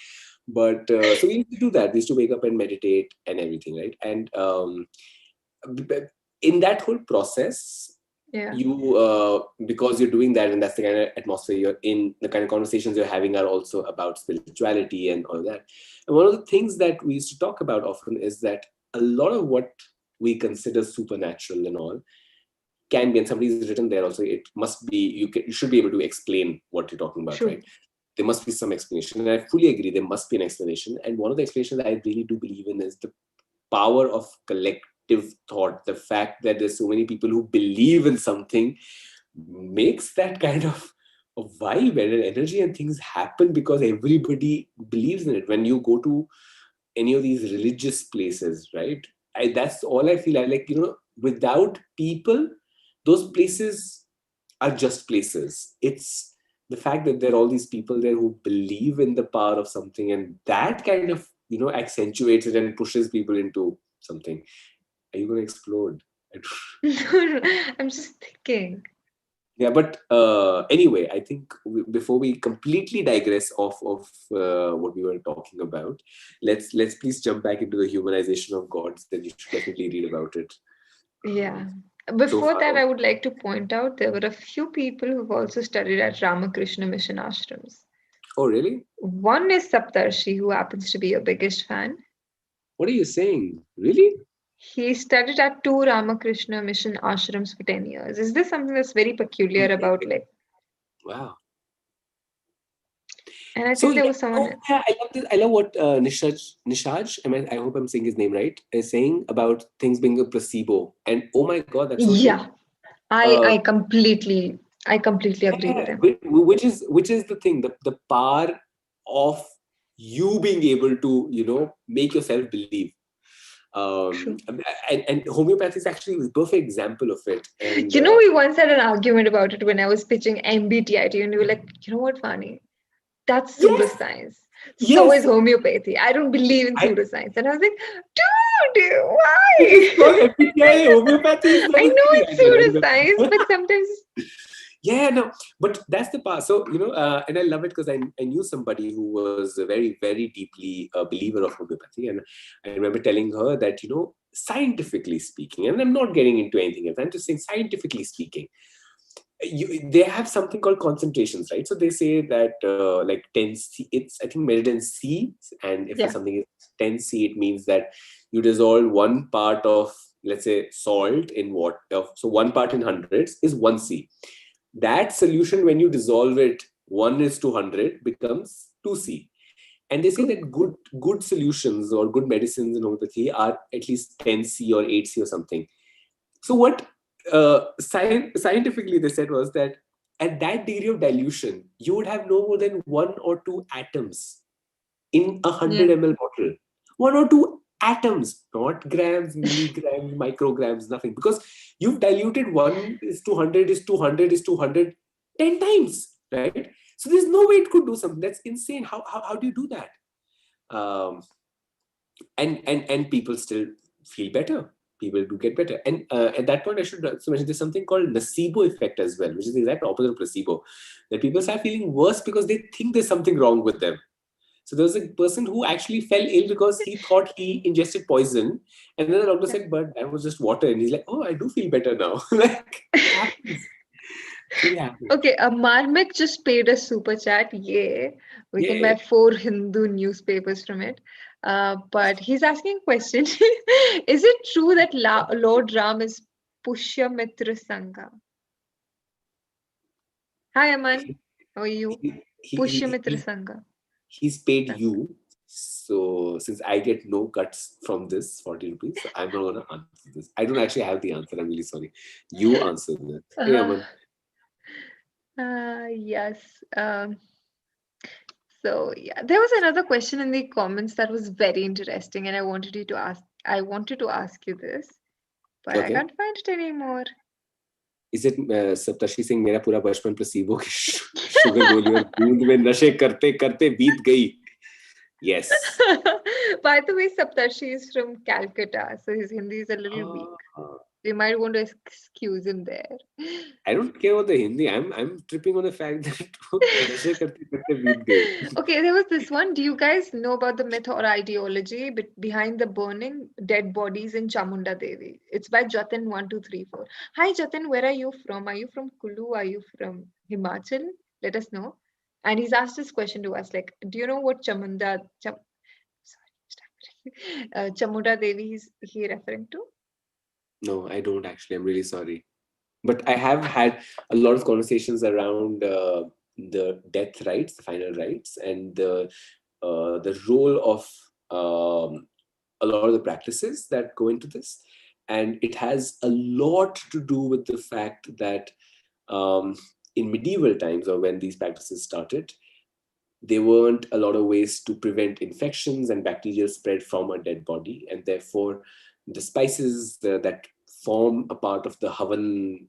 But so we used to do that. We used to wake up and meditate and everything, right? And in that whole process, Yeah. you because you're doing that, and that's the kind of atmosphere you're in, the kind of conversations you're having are also about spirituality and all that. And one of the things that we used to talk about often is that a lot of what we consider supernatural and all can be, and somebody's written there also, it must be, you should be able to explain what you're talking about, True. right? There must be some explanation, and I fully agree there must be an explanation. And one of the explanations that I really do believe in is the power of collective thought. The fact that there's so many people who believe in something makes that kind of a vibe and an energy, and things happen because everybody believes in it. When you go to any of these religious places, right? That's all I feel. I like, without people, those places are just places. It's the fact that there are all these people there who believe in the power of something, and that kind of, accentuates it and pushes people into something. Are you going to explode? I'm just thinking. Yeah, but anyway, I think before we completely digress off of what we were talking about, let's please jump back into the humanization of gods. Then you should definitely read about it. Yeah. So Before that, far, I would like to point out there were a few people who've also studied at Ramakrishna Mission ashrams. oh really? One is Saptarshi, who happens to be your biggest fan. What are you saying? Really? He studied at two Ramakrishna Mission ashrams for 10 years. Is this something that's very peculiar about, like, Wow. and I So think there yeah, was someone. oh, yeah, I love this. I love what Nishaj, I hope I'm saying his name right, is saying about things being a placebo. And oh my God, that's so true. Yeah, I Uh, I completely I completely agree with yeah, him. which is the thing, the power of you being able to, make yourself believe. True. And homeopathy is actually a perfect example of it. And We once had an argument about it when I was pitching MBTI to you, and you were like, you know what, Vaani? That's yes, pseudoscience. So is yes, homeopathy. I don't believe in I, pseudoscience. And I was like, dude, it is why? called MBTI. Homeopathy is I not a know thing. it's I remember. pseudoscience, but sometimes, Yeah, no, but that's the part. So, and I love it because I knew somebody who was a very, very deeply a believer of homeopathy. And I remember telling her that, scientifically speaking, and I'm not getting into anything else, I'm just saying, scientifically speaking, they have something called concentrations, right? So they say that like 10C, it's, I think, measured in C. And if yeah. something is 10C, it means that you dissolve one part of, let's say, salt in water. So one part in hundreds is 1C. That solution, when you dissolve it 1:100, becomes 2C. And they say Cool. that good solutions or good medicines in homeopathy are at least 10C or 8C or something. So what scientifically they said was that at that degree of dilution, you would have no more than one or two atoms in a 100 Yeah. ml bottle. One or two atoms, not grams, milligrams, micrograms, nothing. Because you've diluted 1:100 is 200 is 200 10 times, right? So there's no way it could do something. That's insane. How do you do that? Um, and people still feel better. People do get better. And at that point, I should also mention there's something called the Sibo Effect as well, which is the exact opposite of placebo. That people start feeling worse because they think there's something wrong with them. So there was a person who actually fell ill because he thought he ingested poison, and then the doctor said, "But that was just water." And he's like, "Oh, I do feel better now." Like it happens. It really happens. Okay, Marmik just paid a super chat. Yeah, we can Yeah. buy 4 Hindu newspapers from it. But he's asking a question. Is it true that Lord Ram is Pushyamitra Sangha? Hi, Aman. He, How are you? he, Pushyamitra Sangha. he's paid you. So since I get no cuts from this 40 rupees, so I'm not gonna answer this. I don't actually have the answer. I'm really sorry. You answer that. Hey Uh, Aman. yes. So yeah, there was another question in the comments that was very interesting, and I wanted you to ask. I wanted to ask you this, but I Okay. can't find it anymore. Is it सप्तर्षि सिंह मेरा पूरा बचपन placebo की sugar गोली और दूध में नशे करते करते बीत गई. Yes. By the way, Saptarshi is from Calcutta, so his Hindi is a little weak. Uh, You might want to excuse him there. I don't care about the Hindi. I'm tripping on the fact that नशे करते करते बीत गई. Okay, there was this one. Do you guys know about the myth or ideology behind the burning dead bodies in Chamunda Devi? It's by Jatin1234. Hi Jatin, where are you from? Are you from Kulu? Are you from Himachal? Let us know. And he's asked this question to us, like, do you know what Chamunda Devi is he referring to? No, I don't actually. I'm really sorry. But I have had a lot of conversations around the death rites, the final rites, and the role of a lot of the practices that go into this. And it has a lot to do with the fact that um, in medieval times, or when these practices started, there weren't a lot of ways to prevent infections and bacterial spread from a dead body, and therefore the spices that form a part of the Havan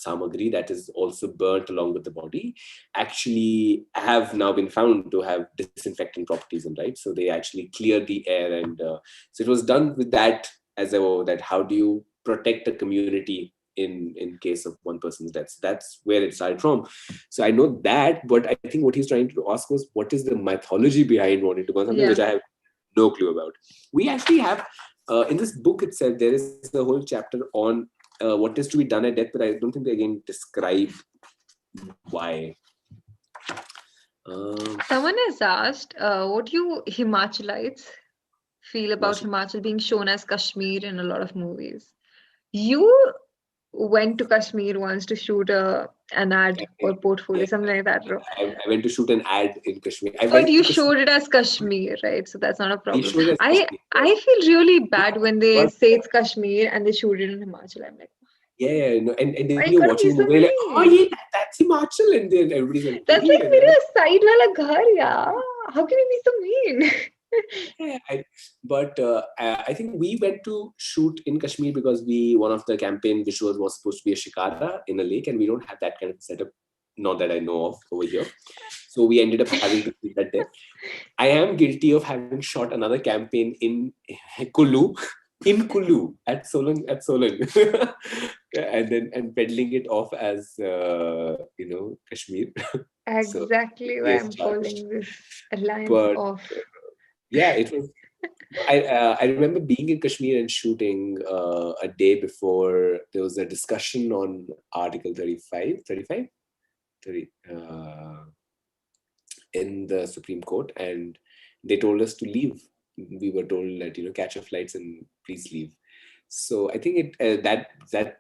samagri that is also burnt along with the body actually have now been found to have disinfectant properties, and right, so they actually clear the air, and so it was done with that as that how do you protect a community in case of one person's death. That's where it started from. So I know that, but I think what he's trying to ask was what is the mythology behind wanting to burn something, which Yeah. I have no clue about. We actually have in this book itself, there is a whole chapter on what is to be done at death, but I don't think they again describe why. Someone has asked, what do you Himachalites feel about Himachal. Himachal being shown as Kashmir in a lot of movies? You went to Kashmir once to shoot an ad or portfolio, Yeah, something like that, bro. I went to shoot an ad in Kashmir. I But went you to Kashmir. showed it as Kashmir, right? So that's not a We problem. showed it as I Kashmir. I feel really bad when they But say it's Kashmir and they shoot it in Himachal. I'm like, yeah, no, and then why you're can't watching be the so movie like, oh mean? yeah, that's Himachal, and then everybody's like, That's really? like And I'm मेरा like, side वाला घर, yeah. How can you be so mean? yeah. But I think we went to shoot in Kashmir because one of the campaign visuals was supposed to be a shikara in a lake, and we don't have that kind of setup, not that I know of over here. So we ended up having to shoot that there. I am guilty of having shot another campaign in Kulu, at Solan, and peddling it off as Kashmir. So Exactly why yes, I'm charged. calling this alliance But off. yeah, it was. I remember being in Kashmir and shooting a day before there was a discussion on Article 35, 30, in the Supreme Court, and they told us to leave. We were told that catch your flights and please leave. So I think that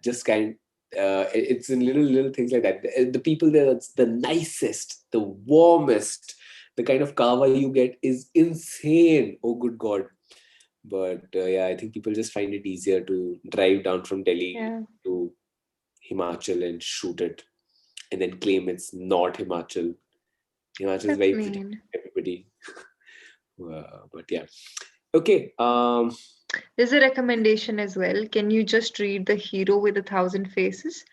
just it's in little things like that. The people there, it's the nicest, the warmest. The kind of kava you get is insane. Oh, good God. But yeah, I think people just find it easier to drive down from Delhi Yeah, to Himachal and shoot it, and then claim it's not Himachal. Himachal is that's very pretty, mean. everybody. But yeah, okay. There's a recommendation as well. Can you just read The Hero with a Thousand Faces?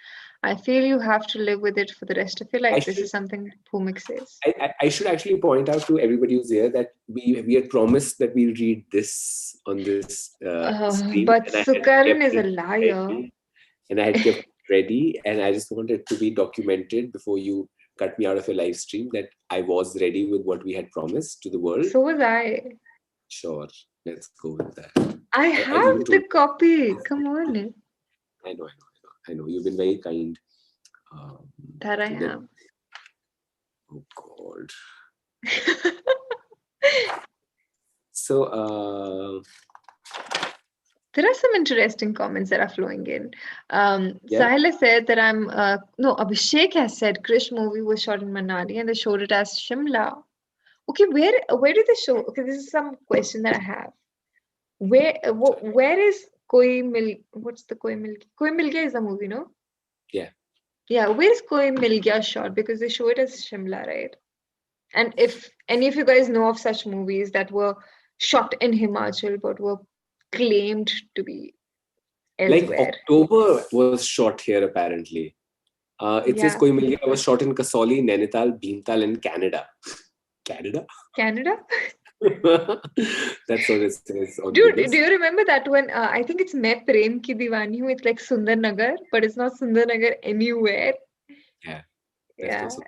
I feel you have to live with it for the rest of your I life. This should is something Bhumik says. I should actually point out to everybody who's here that we had promised that we'll read this on this stream, But and I had Sukaran kept is a it liar. ready, and I just wanted to be documented before you cut me out of your live stream that I was ready with what we had promised to the world. So was I. Sure, let's go with that. I I even have told. the copy. Come on. I know. You've been very kind. That I To get. am. Oh God. So, There are some interesting comments that are flowing in. yeah, Sahil has said that no, Abhishek has said Krish movie was shot in Manali and they showed it as Shimla. Okay, where did they show? Okay, this is some question that I have. Where is Koi Mil? What's the Koi Mil? Koi Mil Gaya is the movie, no? yeah. Yeah, where is Koi Mil Gaya shot? Because they show it as Shimla, right? And if any of you guys know of such movies that were shot in Himachal but were claimed to be Like elsewhere. October was shot here apparently. It says Yeah, Koi Mil Gaya was shot in Kasauli, Nainital, Bhimtal, and Canada. Canada? Canada. That's what it says on Dude, Google. do you remember that one? I think it's Main Prem Ki Diwani Hu. It's like Sundar Nagar, but it's not Sundar Nagar anywhere. Yeah, that's Yeah. also.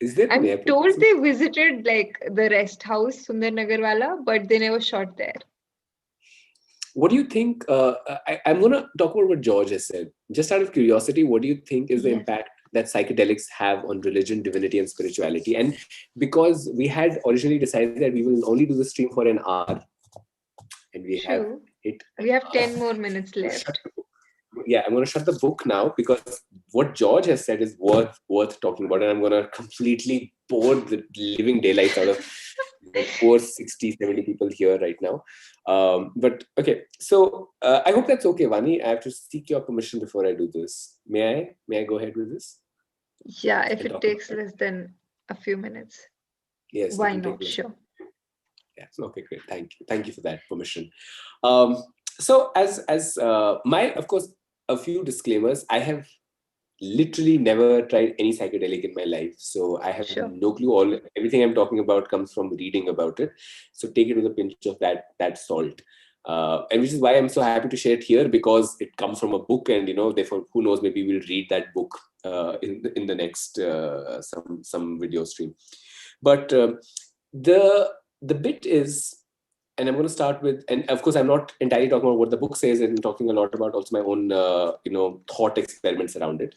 Is there an I'm airport? told they visited like the rest house, Sundar Nagar wala, but they never shot there. What do you think? I'm going to talk about what George has said. Just out of curiosity, what do you think is the Yes. impact that psychedelics have on religion, divinity, and spirituality? And because we had originally decided that we will only do the stream for an hour, and we have True. hit We have an 10 more minutes hour. Shut left. the book. Yeah, I'm going to shut the book now because what George has said is worth talking about, and I'm going to completely bore the living daylights out of the poor 60, 70 people here right now. But okay, so I hope that's okay, Vaani. I have to seek your permission before I do this. May I go ahead with this? Yeah, if and it talk about takes it. less than a few minutes, Yes, it why will take not? less. Sure. Yeah. Okay, great. Thank you for that permission. Um, so as my, of course, a few disclaimers. I have literally never tried any psychedelic in my life, so I have Sure. no clue. All everything I'm talking about comes from reading about it, so take it with a pinch of that salt. And which is why I'm so happy to share it here, because it comes from a book, and therefore, who knows, maybe we'll read that book in the next some video stream. But the the bit is, and I'm going to start with, and of course I'm not entirely talking about what the book says, and I'm talking a lot about also my own thought experiments around it.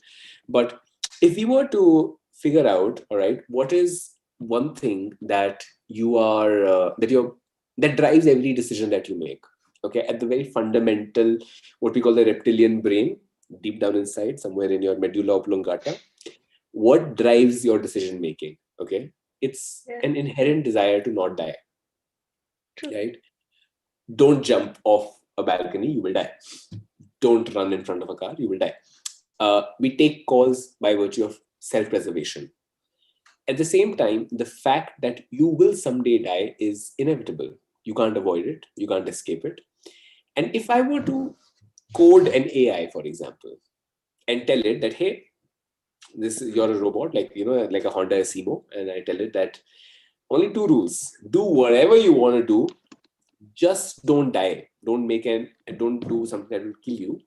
But if we were to figure out, all right, what is one thing that you are that drives every decision that you make, okay, at the very fundamental, what we call the reptilian brain, deep down inside somewhere in your medulla oblongata, what drives your decision making? Okay, it's Yeah. an inherent desire to not die, True. right? Don't jump off a balcony, you will die. Don't run in front of a car, you will die. We take calls by virtue of self-preservation. At the same time, the fact that you will someday die is inevitable. You can't avoid it, you can't escape it. And if I were to code an AI, for example, and tell it that, hey, this is, you're a robot, like like a Honda Sibo, and I tell it that only two rules: do whatever you want to do, just don't die, don't do something that will kill you.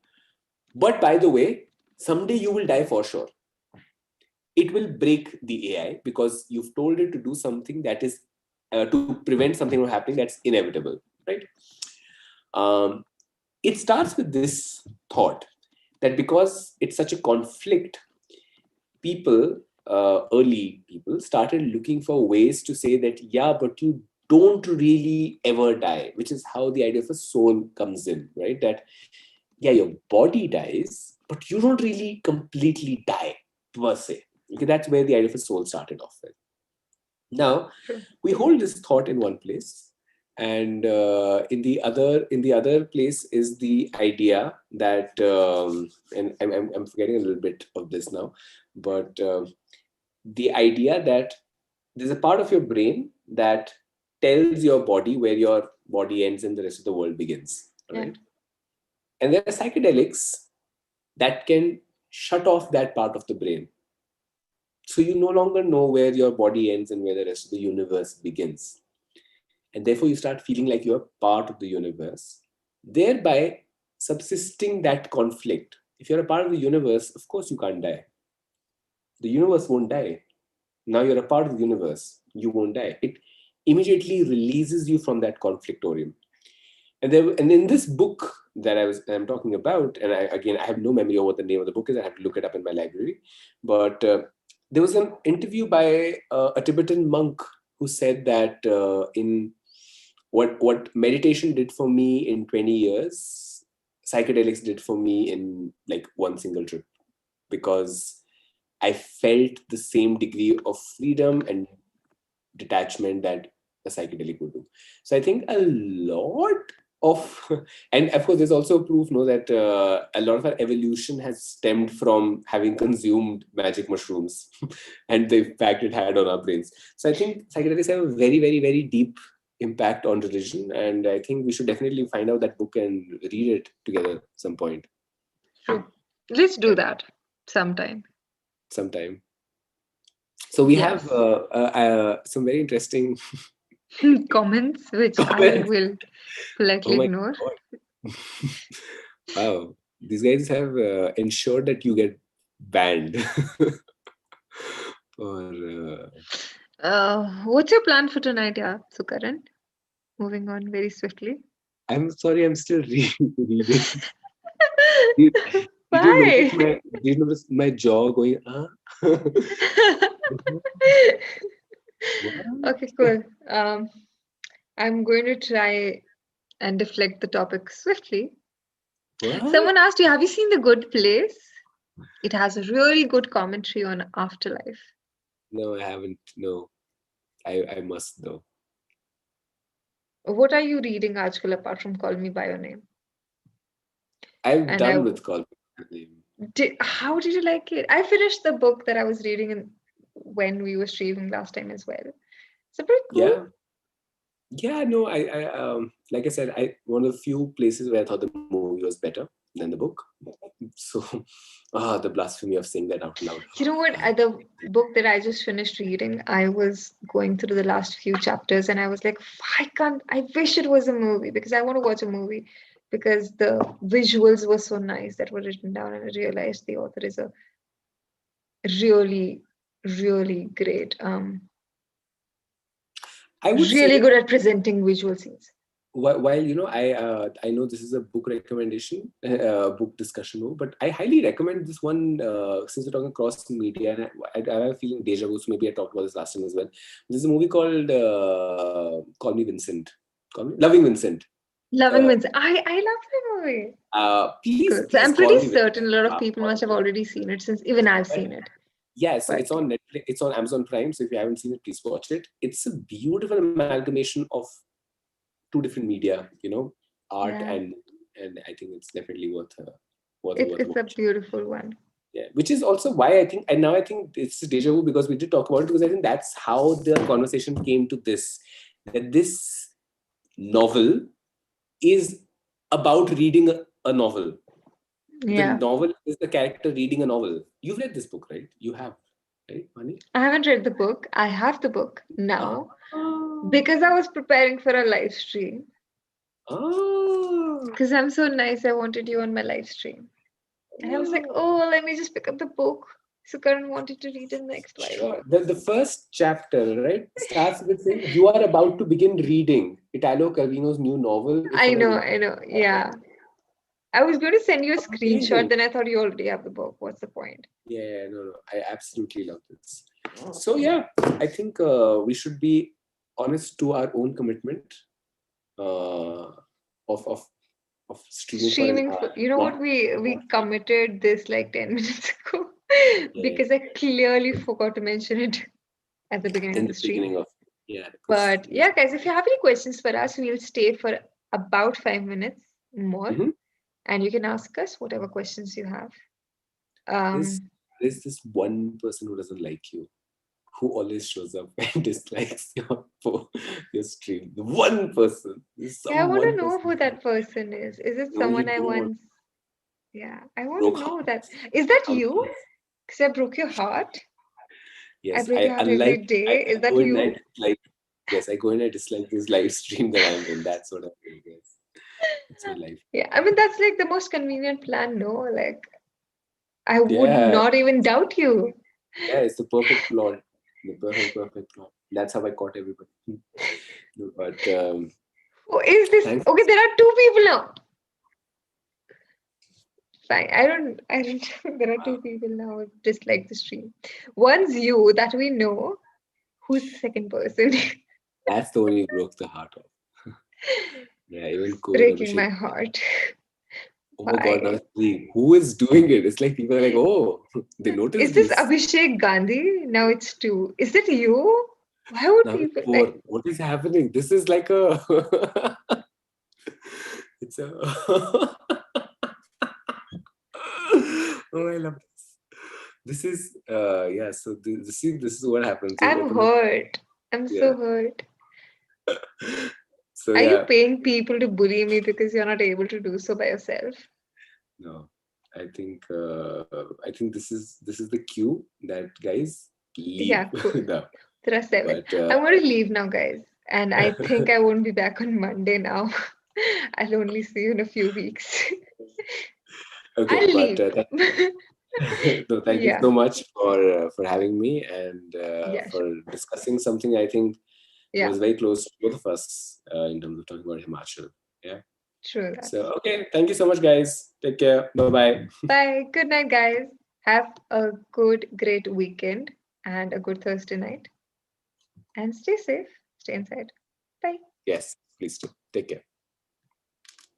But by the way, someday you will die for sure. It will break the AI because you've told it to do something that is to prevent something from happening that's inevitable, right? um, it starts with this thought that because it's such a conflict, people, early people, started looking for ways to say that, yeah, but you don't really ever die, which is how the idea of a soul comes in, right? That, yeah, your body dies, but you don't really completely die per se. Okay, that's where the idea of a soul started off with. Now, True. we hold this thought in one place, and in the other place is the idea that, and I'm forgetting a little bit of this now, but the idea that there's a part of your brain that tells your body where your body ends and the rest of the world begins. All Yeah. right. And there are psychedelics that can shut off that part of the brain. So you no longer know where your body ends and where the rest of the universe begins. And therefore, you start feeling like you're part of the universe, thereby subsisting that conflict. If you're a part of the universe, of course, you can't die. The universe won't die. Now you're a part of the universe, you won't die. It immediately releases you from that conflictorium. And in this book that I'm talking about, and I have no memory of what the name of the book is. I have to look it up in my library. But there was an interview by a Tibetan monk who said that in what meditation did for me in 20 years, psychedelics did for me in like one single trip, because I felt the same degree of freedom and detachment that a psychedelic would do. So I think a lot of, and of course, there's also proof, no, that a lot of our evolution has stemmed from having consumed magic mushrooms and the impact it had on our brains. So I think psychedelics have a very, very, very deep impact on religion, and I think we should definitely find out that book and read it together some point. True. Let's do Yeah, that sometime. sometime. So we have Yes. some very interesting Comments, which I comments. will Oh politely my ignore. god! Wow, these guys have ensured that you get banned. Or What's your plan for tonight, yeah, Sukaran? Moving on very swiftly. I'm sorry, I'm still reading. Did, did you notice Why? my jaw going? What? Okay, cool. I'm going to try and deflect the topic swiftly. What? Someone asked you, have you seen The Good Place? It has a really good commentary on afterlife. No, I haven't. No, I must though. What are you reading, Ajkal, apart from Call Me By Your Name? I've And I, done with Call Me by Your Name. How did you like it? I finished the book that I was reading when we were streaming last time as well. It's pretty cool. Yeah. Yeah, no, like I said, one of the few places where I thought the movie was better than the book. So, the blasphemy of saying that out loud. You know what? The book that I just finished reading, I was going through the last few chapters and I was like, I wish it was a movie because I want to watch a movie because the visuals were so nice that were written down and I realized the author is a really, really great, I would really say, good at presenting visual scenes. while I know this is a book recommendation, book discussion, but I highly recommend this one. Since we're talking across media, and I have a feeling deja vu. So maybe I talked about this last time as well. There's a movie called Call Me Vincent. Call Me Loving Vincent. Loving Uh, Vincent. I love that movie. Please, Good. So please I'm call pretty me Vincent. certain a lot of people must have already seen it since even I've But seen it. yeah, so But it's on Netflix. It's on Amazon Prime. So if you haven't seen it, please watch it. It's a beautiful amalgamation of two different media, art yeah, and I think it's definitely worth it's a watching. beautiful one. Yeah, which is also why I think it's a deja vu because we did talk about it because I think that's how the conversation came to this, that this novel is about reading a novel. The Yeah. novel is the character reading a novel. You've read this book, right? You have, right, Vaani? I haven't read the book. I have the book Ah, now because I was preparing for a live stream. ah. Because I'm so nice, I wanted you on my live stream. And I was like, oh, let me just pick up the book. Sukaran wanted to read the next while. Sure. The first chapter, right, starts with saying, "You are about to begin reading Italo Calvino's new novel. It's on a I know. Yeah. I was going to send you a screenshot, amazing." then I thought you already have the book. What's the point? Yeah, no, no. I absolutely love this. So, yeah, I think we should be honest to our own commitment uh, of, of, of streaming for an Streaming hour. for, you know what, Not, we committed this like 10 minutes ago yeah, because I clearly forgot to mention it at the beginning in of the the stream. beginning of, yeah, because, But yeah, guys, if you have any questions for us, we'll stay for about 5 minutes more Mhm. and you can ask us whatever questions you have. there's, Um, there's this one person who doesn't like you, who always shows up and dislikes your stream. The one person. There's yeah, I some want one to know person. who that person is. Is it No, someone you I don't. once, yeah, I want to Broke know that. hearts. Is that you? Countless. Because I broke your heart. I Yes, break your I heart every unlike day. I Is that go in you? and dislike. Yes, I go in and dislike this live stream that I'm in. That's what I'm doing. Yes, it's my life. Yeah, I mean, that's like the most convenient plan, no? Like, I would Yeah, not even doubt you. yeah, it's the perfect plot. The perfect plot. That's how I caught everybody. No, but Who is this? thanks. Okay, there are two people now. Fine. I don't, there are two people now who dislike the stream. One's you that we know. Who's the second person? That's the one you broke the heart of. Yeah, even Ko and Breaking my Abhishek. heart. Oh my God, now Fine. see who is doing it? It's like people are like, oh, they Is noticed this this. Abhishek Gandhi? Now it's two. Is it you? Why would Now it's people four. like? What is happening? This is like a. It's a. Oh, I love this. This is yeah. So this is what happens. You I'm open up. hurt. I'm Yeah. so hurt. So Are you yeah. paying people to bully me because you're not able to do so by yourself? No, I think this is the cue that guys leave. Yeah, cool. No, There are seven. but I'm going to leave now, guys. And I think I won't be back on Monday now. I'll only see you in a few weeks. okay, I'll but leave. no, thank you Yeah, so much for having me and yeah, for sure. discussing something I think Yeah, was very close to both of us in terms of talking about Himachal. Yeah. true that. So okay, thank you so much, guys. Take care. Bye bye. Bye. Good night, guys. Have a good, great weekend and a good Thursday night. And stay safe. Stay inside. Bye. Yes, please do. Take care.